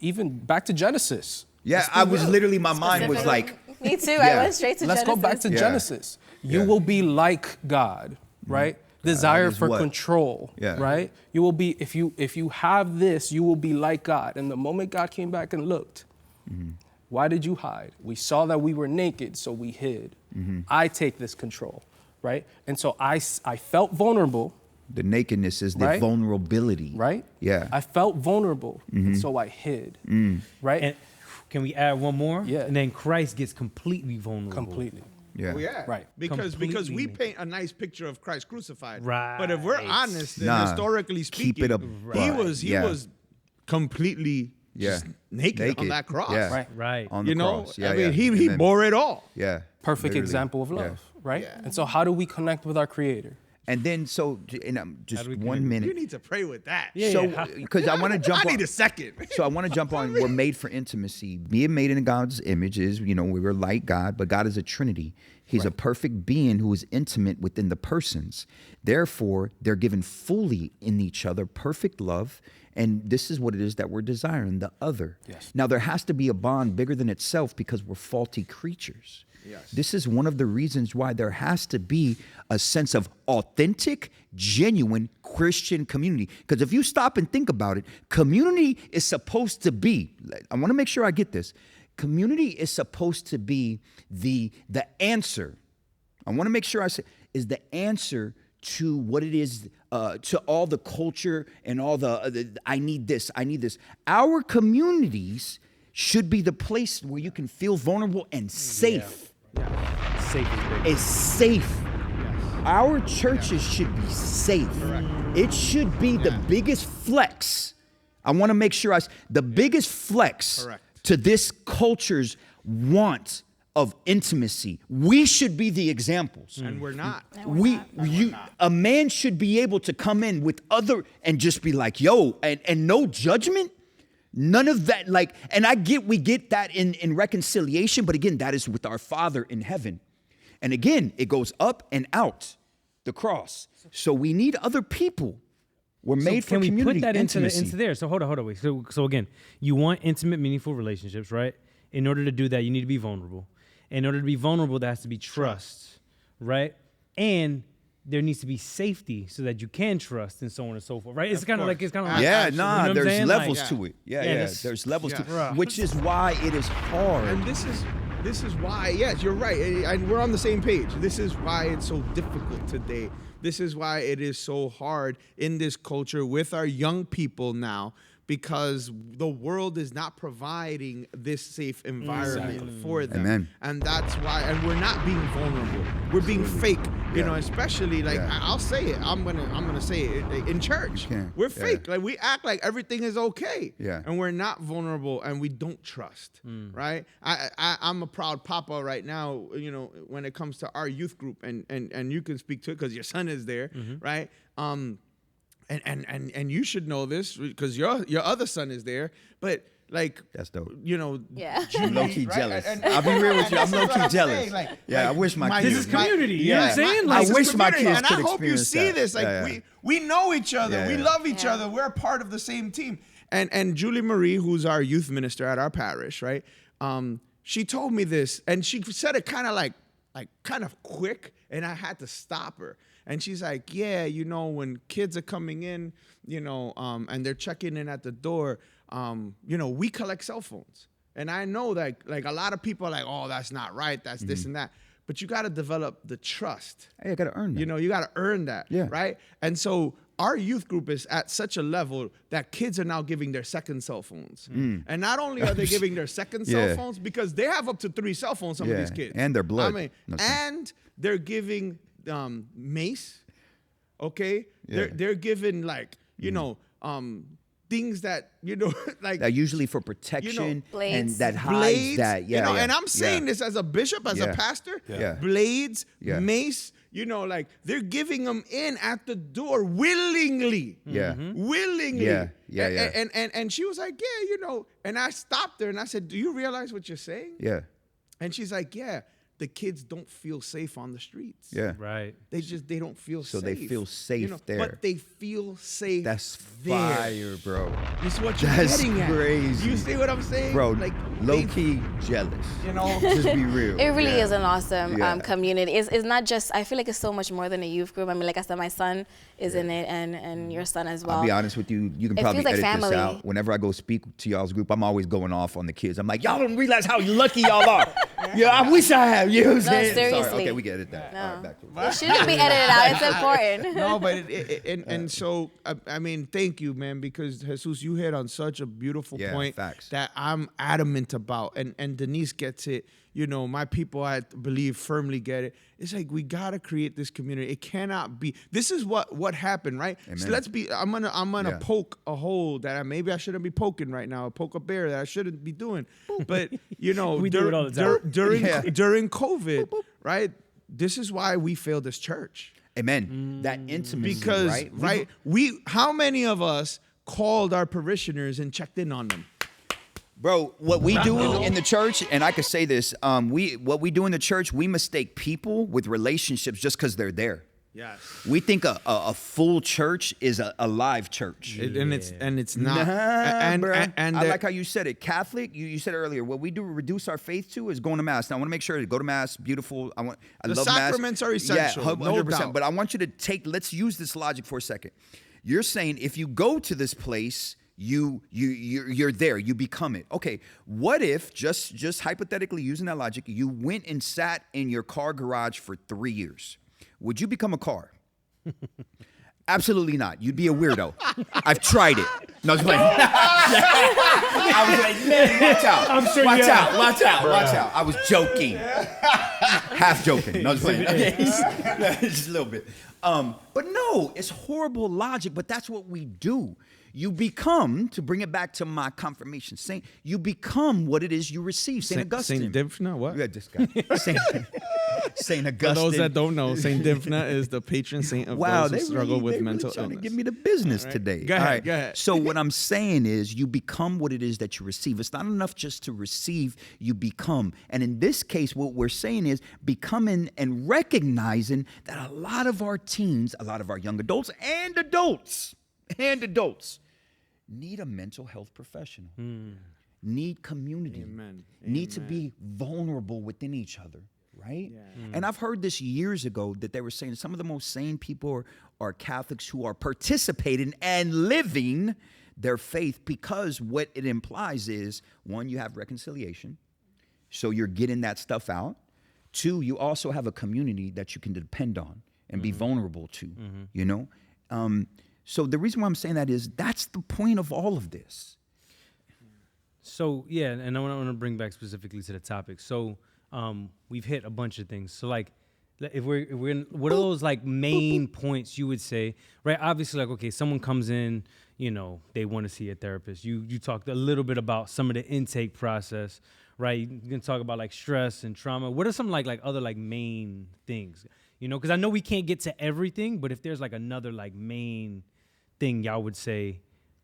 even back to Genesis. Yeah, I was literally, my mind was like, Me too. Yeah. I went straight to Let's Genesis. go back to Yeah. Genesis. You Yeah. will be like God, right? Desire is for what? control, Yeah. right? You will be if you have this, you will be like God. And the moment God came back and looked, why did you hide? We saw that we were naked, so we hid. I take this control, right? And so I felt vulnerable, the nakedness is the Right? vulnerability. right? Yeah. I felt vulnerable, and so I hid, right? And can we add one more? Yeah. And then Christ gets completely vulnerable. Completely. Yeah. Oh, yeah. Right. Because we Completely. paint a nice picture of Christ crucified. Right. But if we're honest, then Nah. historically Keep speaking, it a he buck. was Yeah. completely just naked on that cross. Yeah. Right. Right. On the You know, cross. Yeah, I mean, yeah. he And he then- bore it all. Yeah. Perfect literally. example of Yeah. love, right? And so how do we connect with our Creator? And then just we 1 minute. You need to pray with that. Yeah. Because I want to jump on. I need a second. So I want to jump on. We're made for intimacy. Being made in God's image is, we were like God, but God is a Trinity. He's a perfect being who is intimate within the persons. Therefore, they're given fully in each other, perfect love. And this is what it is that we're desiring, the other. Yes. Now, there has to be a bond bigger than itself because we're faulty creatures. Yes. This is one of the reasons why there has to be a sense of authentic, genuine Christian community. Because if you stop and think about it, community is supposed to be, I want to make sure I get this, community is supposed to be the answer. I want to make sure I say, is the answer to what it is, to all the culture and all the I need this, I need this. Our communities should be the place where you can feel vulnerable and safe. Safe is big. Is safe. Our churches should be safe. It should be the biggest flex. I want to make sure the biggest flex to this culture's want of intimacy. We should be the examples. And we're not. A man should be able to come in with other and just be like, yo, and no judgment. None of that, we get that in reconciliation, but again, that is with our Father in heaven. And again, it goes up and out the cross. So we need other people. We're made for community. Can we put that intimacy. into there? So hold on, wait. So again, you want intimate, meaningful relationships, right? In order to do that, you need to be vulnerable. In order to be vulnerable, there has to be trust, right? And there needs to be safety so that you can trust and so on and so forth, right? It's kind of like there's you know levels to it. There's levels to it, which is why it is hard. And this is why, yes, you're right. And we're on the same page. This is why it's so difficult today. This is why it is so hard in this culture with our young people now, because the world is not providing this safe environment for them. Amen. And that's why, and we're not being vulnerable. We're being fake, especially I'll say it. I'm gonna say it in church. We're fake. Like we act like everything is okay. Yeah. And we're not vulnerable and we don't trust. Right? I'm a proud papa right now, when it comes to our youth group, and you can speak to it because your son is there, right? And you should know this because your other son is there, but that's dope. Yeah. Low key jealous. I'll be real with you. I'm low key jealous. I wish my kids. This is community. You know what I'm saying? I wish my kids and could I hope you see that. this. We know each other. We love each other. We're a part of the same team. And Julie Marie, who's our youth minister at our parish, right? She told me this, and she said it kind of quick, and I had to stop her. And she's like, when kids are coming in, and they're checking in at the door, we collect cell phones. And I know that a lot of people are like, oh, that's not right. That's this and that. But you got to develop the trust. Hey, I got to earn that. You got to earn that. Yeah. Right. And so our youth group is at such a level that kids are now giving their second cell phones. And not only are they giving their second cell phones, because they have up to 3 cell phones, some of these kids. And their blood. And they're giving mace. Okay. They're given things that that usually for protection and that hides blades, that and I'm saying this as a bishop, as a pastor, blades, mace, they're giving them in at the door willingly. Willingly. And she was like, and I stopped her and I said, do you realize what you're saying? And she's like, the kids don't feel safe on the streets. Right. They don't feel safe. So they feel safe there. But they feel safe. That's there. Fire, bro. You see what you're That's getting at? crazy. You see what I'm saying? Bro, low key jealous. Just be real. It really is an awesome community. It's not just, I feel like it's so much more than a youth group. I mean, like I said, my son is in it and your son as well. I'll be honest with you. You can probably edit this out. Whenever I go speak to y'all's group, I'm always going off on the kids. I'm like, y'all don't realize how lucky y'all are. I wish I had. You know what I'm saying? Seriously. Sorry. Okay, we can edit that. No. All right, back to it. It shouldn't be edited out. It's important. No, but so I mean, thank you, man, because Jesus, you hit on such a beautiful point that I'm adamant about, and Denise gets it. My people, I believe, firmly get it. It's like we gotta create this community. It cannot be. This is what happened, right? Amen. So let's be. I'm gonna poke a hole that maybe I shouldn't be poking right now. Poke a bear that I shouldn't be doing. But we do it all the time. during COVID, right? This is why we failed as church. Amen. That intimacy, Because right? how many of us called our parishioners and checked in on them? Bro, what we do in the church, and I could say this, what we do in the church, we mistake people with relationships just because they're there. Yes. We think a full church is a live church. And it's not. Nah, and I like how you said it. Catholic, you said earlier, what we do reduce our faith to is going to mass. Now I want to make sure to go to mass, beautiful. I love mass. The sacraments are essential, Yeah, 100%. no doubt. But I want you to let's use this logic for a second. You're saying if you go to this place, you're there, you become it. Okay, what if, just hypothetically using that logic, you went and sat in your car garage for 3 years? Would you become a car? Absolutely not. You'd be a weirdo. I've tried it. No, I was playing. I was like, man, watch out. I'm sure watch you out, watch out. I was joking. Half joking. No, I was playing. Okay. Just a little bit. But no, it's horrible logic, but that's what we do. You become, to bring it back to my confirmation saint, you become what it is you receive. Saint Augustine. Saint Dymphna, what? Yeah, this guy. Saint Augustine. For those that don't know, Saint Dymphna is the patron saint of those who struggle with mental trying illness. to give me the business today. Go ahead, All right. go ahead. So what I'm saying is you become what it is that you receive. It's not enough just to receive, you become. And in this case, what we're saying is becoming and recognizing that a lot of our teens, a lot of our young adults and adults need a mental health professional, need community, need to be vulnerable within each other, right? Yeah. And I've heard this years ago that they were saying some of the most sane people are Catholics who are participating and living their faith, because what it implies is, one, you have reconciliation, so you're getting that stuff out. Two, you also have a community that you can depend on and be vulnerable to, you know? So the reason why I'm saying that is that's the point of all of this. So yeah, and I want to bring back specifically to the topic. So we've hit a bunch of things. So like, if we're in, what are those like main points you would say, right? Obviously, like, okay, someone comes in, you know, they want to see a therapist. You talked a little bit about some of the intake process, right? You can talk about like stress and trauma. What are some like other like main things? You know, because I know we can't get to everything, but if there's like another like main thing y'all would say.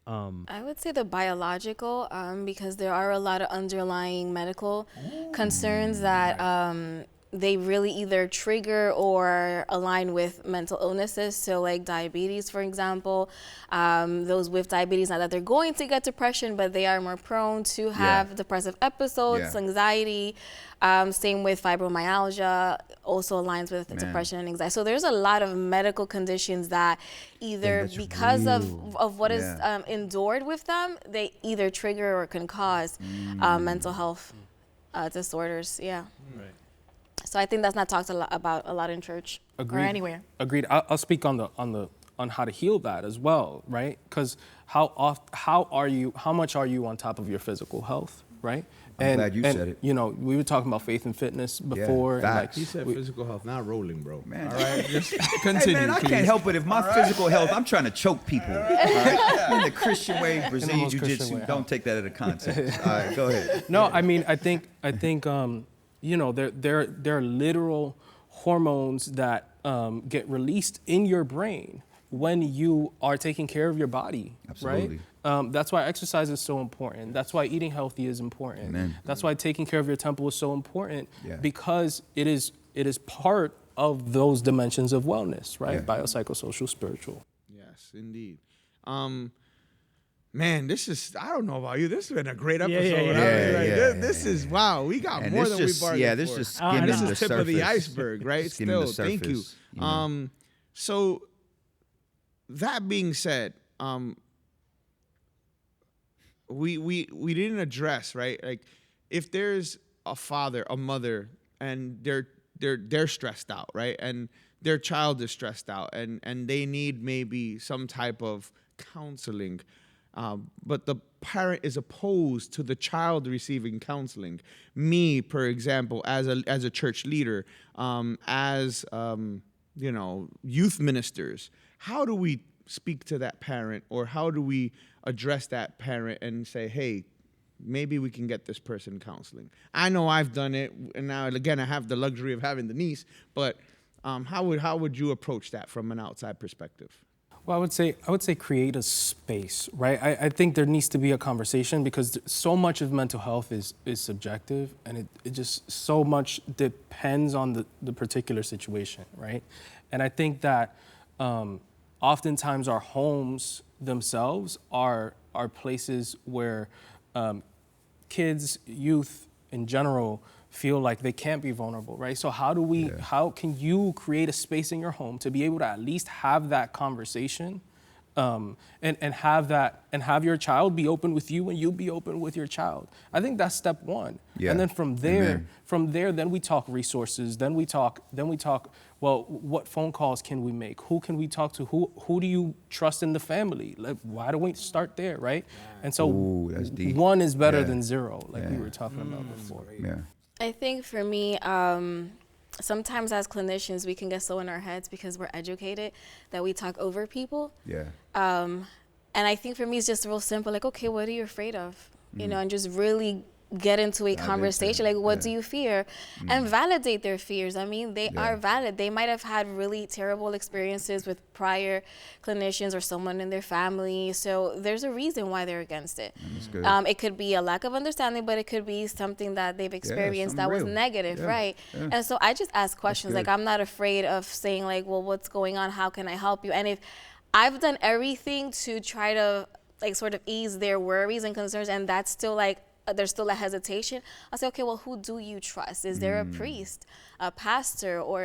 I would say the biological, because there are a lot of underlying medical concerns that they really either trigger or align with mental illnesses. So like diabetes, for example, those with diabetes, not that they're going to get depression, but they are more prone to have depressive episodes, anxiety. Same with fibromyalgia, also aligns with depression and anxiety. So there's a lot of medical conditions that either because of what is endured with them, they either trigger or can cause mental health disorders. Yeah. Right. So I think that's not talked about a lot in church or anywhere. Agreed. I'll speak on how to heal that as well, right? Because how much are you on top of your physical health, right? I'm glad you said it. You know, we were talking about faith and fitness before. Yeah, and like, He said physical health, not rolling, bro. Man. All right, just continue. Hey man, I please. can't help it if my physical health, I'm trying to choke people. All right? In the Christian way, Brazilian most Christian jiu-jitsu, way, don't take that out of context. All right, go ahead. No, I mean, I think you know, there are literal hormones that get released in your brain when you are taking care of your body. Absolutely. Right? That's why exercise is so important. That's why eating healthy is important. Amen. That's why taking care of your temple is so important, because it is part of those dimensions of wellness, right? Biopsychosocial, spiritual. Yes, indeed. Man, this is, I don't know about you, this has been a great episode. This is, wow, we got And more this than we just- bargained yeah, this for. just skimming This the is tip of the surface. iceberg, right? Skimming the Still, thank you. surface, you know. So that being said, we didn't address, right? Like, if there's a father, a mother, and they're stressed out, right? And their child is stressed out, and they need maybe some type of counseling, but the parent is opposed to the child receiving counseling. Me, for example, as a church leader, you know, youth ministers, how do we speak to that parent, or how do we address that parent and say, hey, maybe we can get this person counseling? I know I've done it, and now again I have the luxury of having the niece, but How would you approach that from an outside perspective? Well, I would say create a space, right? I think there needs to be a conversation because so much of mental health is subjective, and it just so much depends on the particular situation, right? And I think that oftentimes our homes themselves are places where kids, youth in general, feel like they can't be vulnerable, right? So how can you create a space in your home to be able to at least have that conversation, and have your child be open with you and you be open with your child? I think that's step one. Yeah. And then from there, then we talk resources. Then we talk. Well, what phone calls can we make? Who can we talk to? Who do you trust in the family? Like, why don't we start there, right? And so that's deep. one is better than zero, like we were talking about before. Yeah. I think for me, sometimes as clinicians, we can get so in our heads because we're educated that we talk over people. Yeah. And I think for me, it's just real simple. Like, okay, what are you afraid of? You know, and just really get into a conversation. Like, what do you fear? And validate their fears. I mean, they are valid. They might have had really terrible experiences with prior clinicians or someone in their family. So there's a reason why they're against it. That's good. It could be a lack of understanding, but it could be something that they've experienced that was real. negative, right? Yeah. And so I just ask questions. good. Like, I'm not afraid of saying, like, well, what's going on? How can I help you? And if I've done everything to try to, like, sort of ease their worries and concerns, and that's still, like, there's still a hesitation, I'll say, okay, well, who do you trust? Is there a priest, a pastor, or,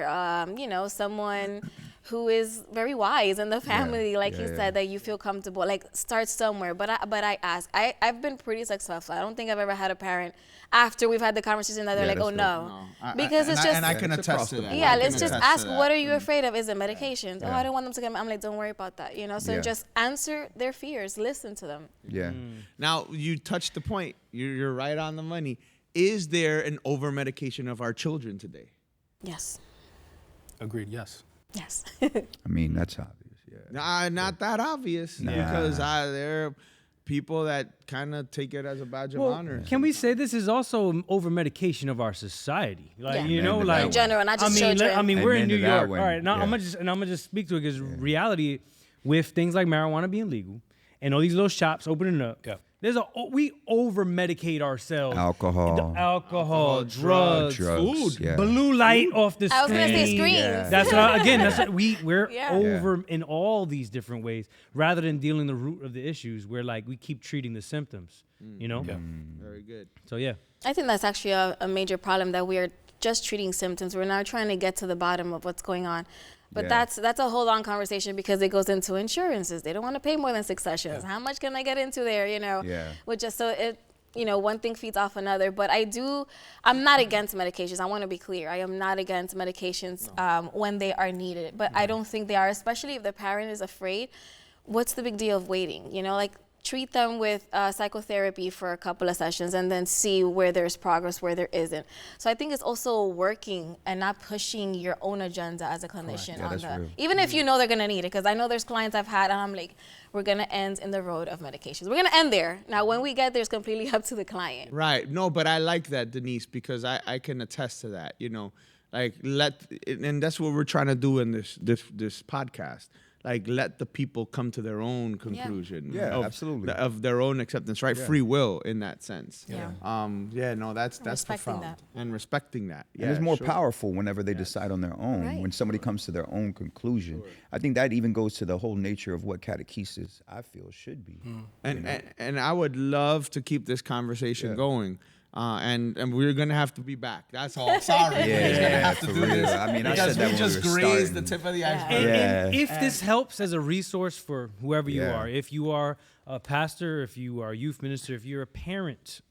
you know, someone who is very wise in the family, like he said, that you feel comfortable? Like, start somewhere. But I ask. I've been pretty successful. I don't think I've ever had a parent after we've had the conversation that they're like, oh, no. Because it's just... And I can attest to that. Yeah, I can let's just attest ask, to that. what are you afraid of? Is it medications? Oh, I don't want them to get... I'm like, don't worry about that, you know? So just answer their fears. Listen to them. Yeah. Now, you touched the point. You're right on the money. Is there an over-medication of our children today? Yes. Agreed, yes. Yes. I mean, that's obvious. Yeah. Not that obvious, because there are people that kind of take it as a badge of honor. Can we say this is also an over-medication of our society? Like, you know, Amen to like... In general, not just I children. mean, we're in Amen to New that York. one. All right, now Yeah. I'm gonna just speak to it because reality with things like marijuana being legal and all these little shops opening up. Yeah. We over-medicate ourselves. Alcohol. Drugs, Drugs. food, Yeah. blue light off the screen. I was gonna say screens. Yeah. That's what we're Yeah. over in all these different ways rather than dealing the root of the issues where like we keep treating the symptoms, you know? Very good. So yeah. I think that's actually a major problem, that we are just treating symptoms. We're not trying to get to the bottom of what's going on. But that's a whole long conversation because it goes into insurances. They don't want to pay more than 6 sessions. How much can I get into there, you know? Yeah. Which just so it, you know, one thing feeds off another. But I'm not against medications. I want to be clear. I am not against medications when they are needed. But I don't think they are, especially if the parent is afraid. What's the big deal of waiting? You know, like, treat them with psychotherapy for a couple of sessions and then see where there's progress, where there isn't. So I think it's also working and not pushing your own agenda as a clinician Yeah, on that's the, real. even if you know they're gonna need it, because I know there's clients I've had and I'm like, we're gonna end in the road of medications. We're gonna end there. Now, when we get there, it's completely up to the client. Right. No, but I like that, Denise, because I can attest to that, you know, like and that's what we're trying to do in this podcast. Like, let the people come to their own conclusion. Yeah, absolutely. Of their own acceptance, right? Yeah. Free will in that sense. Yeah. No, that's respecting profound. that. And respecting that. Yeah, And it's more sure. powerful whenever they decide on their own, Right. when somebody comes to their own conclusion. I think that even goes to the whole nature of what catechesis, I feel, should be. And I would love to keep this conversation going. And we're gonna have to be back. That's all. Sorry, we're just gonna have to for do real. this. I mean, I because said that we when just we were grazed the starting. tip of the iceberg. And if this helps as a resource for whoever you Yeah. are, if you are a pastor, if you are a youth minister, if you're a parent,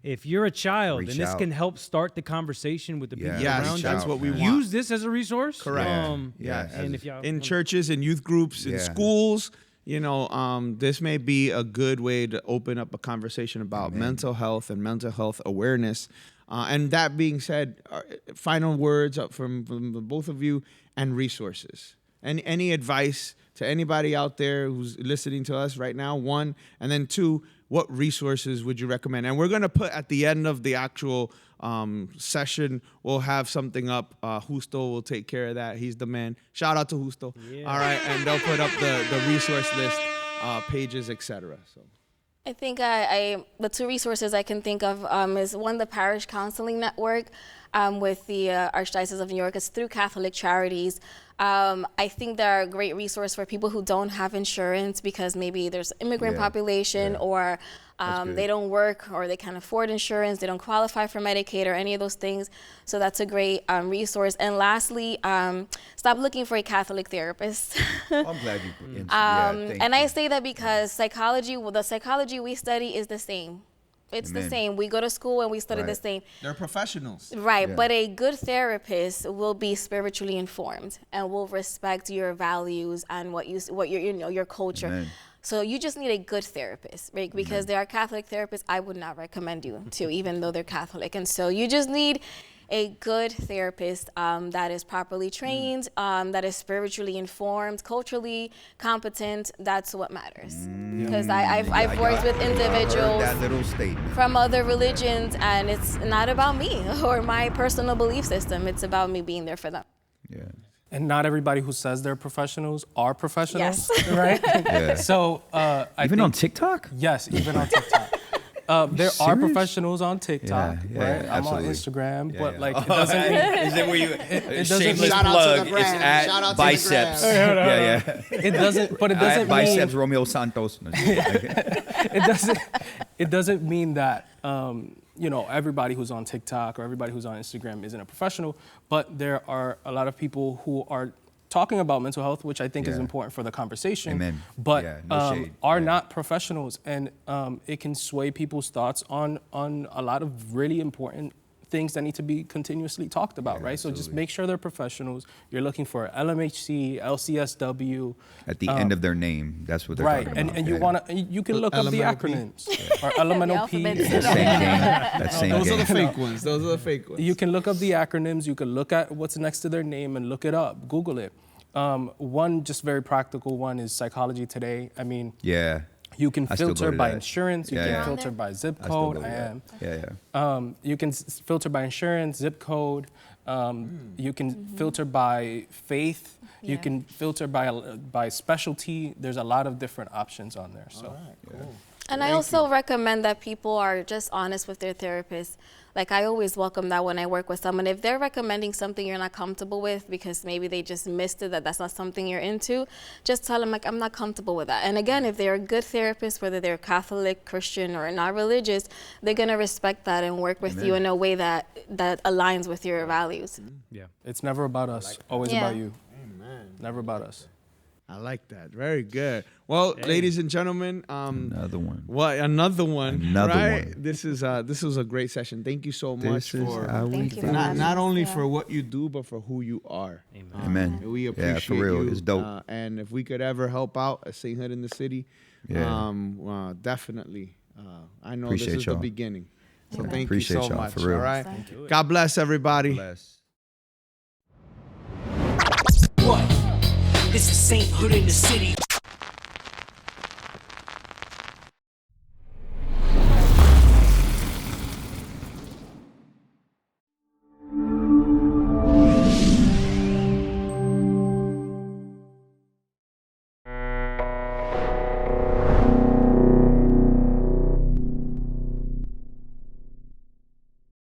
if you're a child, Reach and this out. can help start the conversation with the people Yes, around that's you. what we want. Use this as a resource. Correct. Yeah. And if y'all In churches, in youth groups, in Yeah. schools, you know, this may be a good way to open up a conversation about mental health and mental health awareness. And that being said, final words up from the both of you and resources. And any advice to anybody out there who's listening to us right now, one, and then two, what resources would you recommend? And we're going to put at the end of the actual session, we'll have something up. Justo will take care of that. He's the man. Shout out to Justo. Yeah. All right. And they'll put up the resource list, pages, etc. So I think the two resources I can think of is one, the Parish Counseling Network with the Archdiocese of New York. It's through Catholic Charities. I think they're a great resource for people who don't have insurance because maybe there's immigrant population or they don't work or they can't afford insurance, they don't qualify for Medicaid or any of those things. So that's a great resource. And lastly, stop looking for a Catholic therapist. I'm glad you. I say that because the psychology we study is the same. It's the same. We go to school and we study the same. They're professionals. Right, but a good therapist will be spiritually informed and will respect your values and what your culture. Amen. So you just need a good therapist, right? Because there are Catholic therapists I would not recommend you to, even though they're Catholic. And so you just need a good therapist that is properly trained, that is spiritually informed, culturally competent. That's what matters. Because I've worked with individuals that little statement from other religions, and it's not about me or my personal belief system. It's about me being there for them. Yeah. And not everybody who says they're professionals are professionals, Yes. right? Yeah. So Even on TikTok? Yes, even on TikTok. There are professionals on TikTok, Yeah, right? I'm on absolutely. Instagram, but like it doesn't mean Is it where you doesn't shameless mean- Shout out to plug? the gram. It's Shout out at to biceps. the gram. Yeah. it doesn't but it doesn't Biceps mean Romeo Santos. it doesn't mean that everybody who's on TikTok or everybody who's on Instagram isn't a professional, but there are a lot of people who are talking about mental health, which I think is important for the conversation, Amen. but Yeah, no shade. are Yeah. not professionals, and it can sway people's thoughts on a lot of really important things that need to be continuously talked about, right? So just absolutely. make sure they're professionals. You're looking for LMHC, LCSW. At the end of their name, that's what they're Right, talking about. and you can look up the LMNOP. acronyms or LMNOP. The That same game. That same Those are the game. fake ones. Those are the fake ones. You can look up the acronyms. You can look at what's next to their name and look it up. Google it. One just very practical one is Psychology Today. I mean, Yeah. you can I still go filter to by that. insurance. You Yeah, can yeah. filter by zip I still code. go to I that. am. Yeah. You can filter by insurance, zip code. You can filter by faith. You Yeah. can filter by specialty. There's a lot of different options on there. So. And I also recommend that people are just honest with their therapist. Like, I always welcome that when I work with someone. If they're recommending something you're not comfortable with because maybe they just missed it, that's not something you're into, just tell them, like, I'm not comfortable with that. And again, if they're a good therapist, whether they're Catholic, Christian, or not religious, they're going to respect that and work with you in a way that aligns with your values. Yeah. It's never about us. Always Yeah. about you. Amen. Never about us. I like that. Very good. Well, ladies and gentlemen, Another one. what another one? Another right? one. This was a great session. Thank you so much This is for how we Thank you do for it. having not us. only Yeah. for what you do, but for who you are. Amen. We appreciate Yeah, for real. you. It's dope. And if we could ever help out a Sainthood in the city, definitely. I know Appreciate this is the y'all. beginning. So thank you Appreciate so y'all, much. for real. All right. Thank you. God bless everybody. Bless. What? This is Sainthood in the city.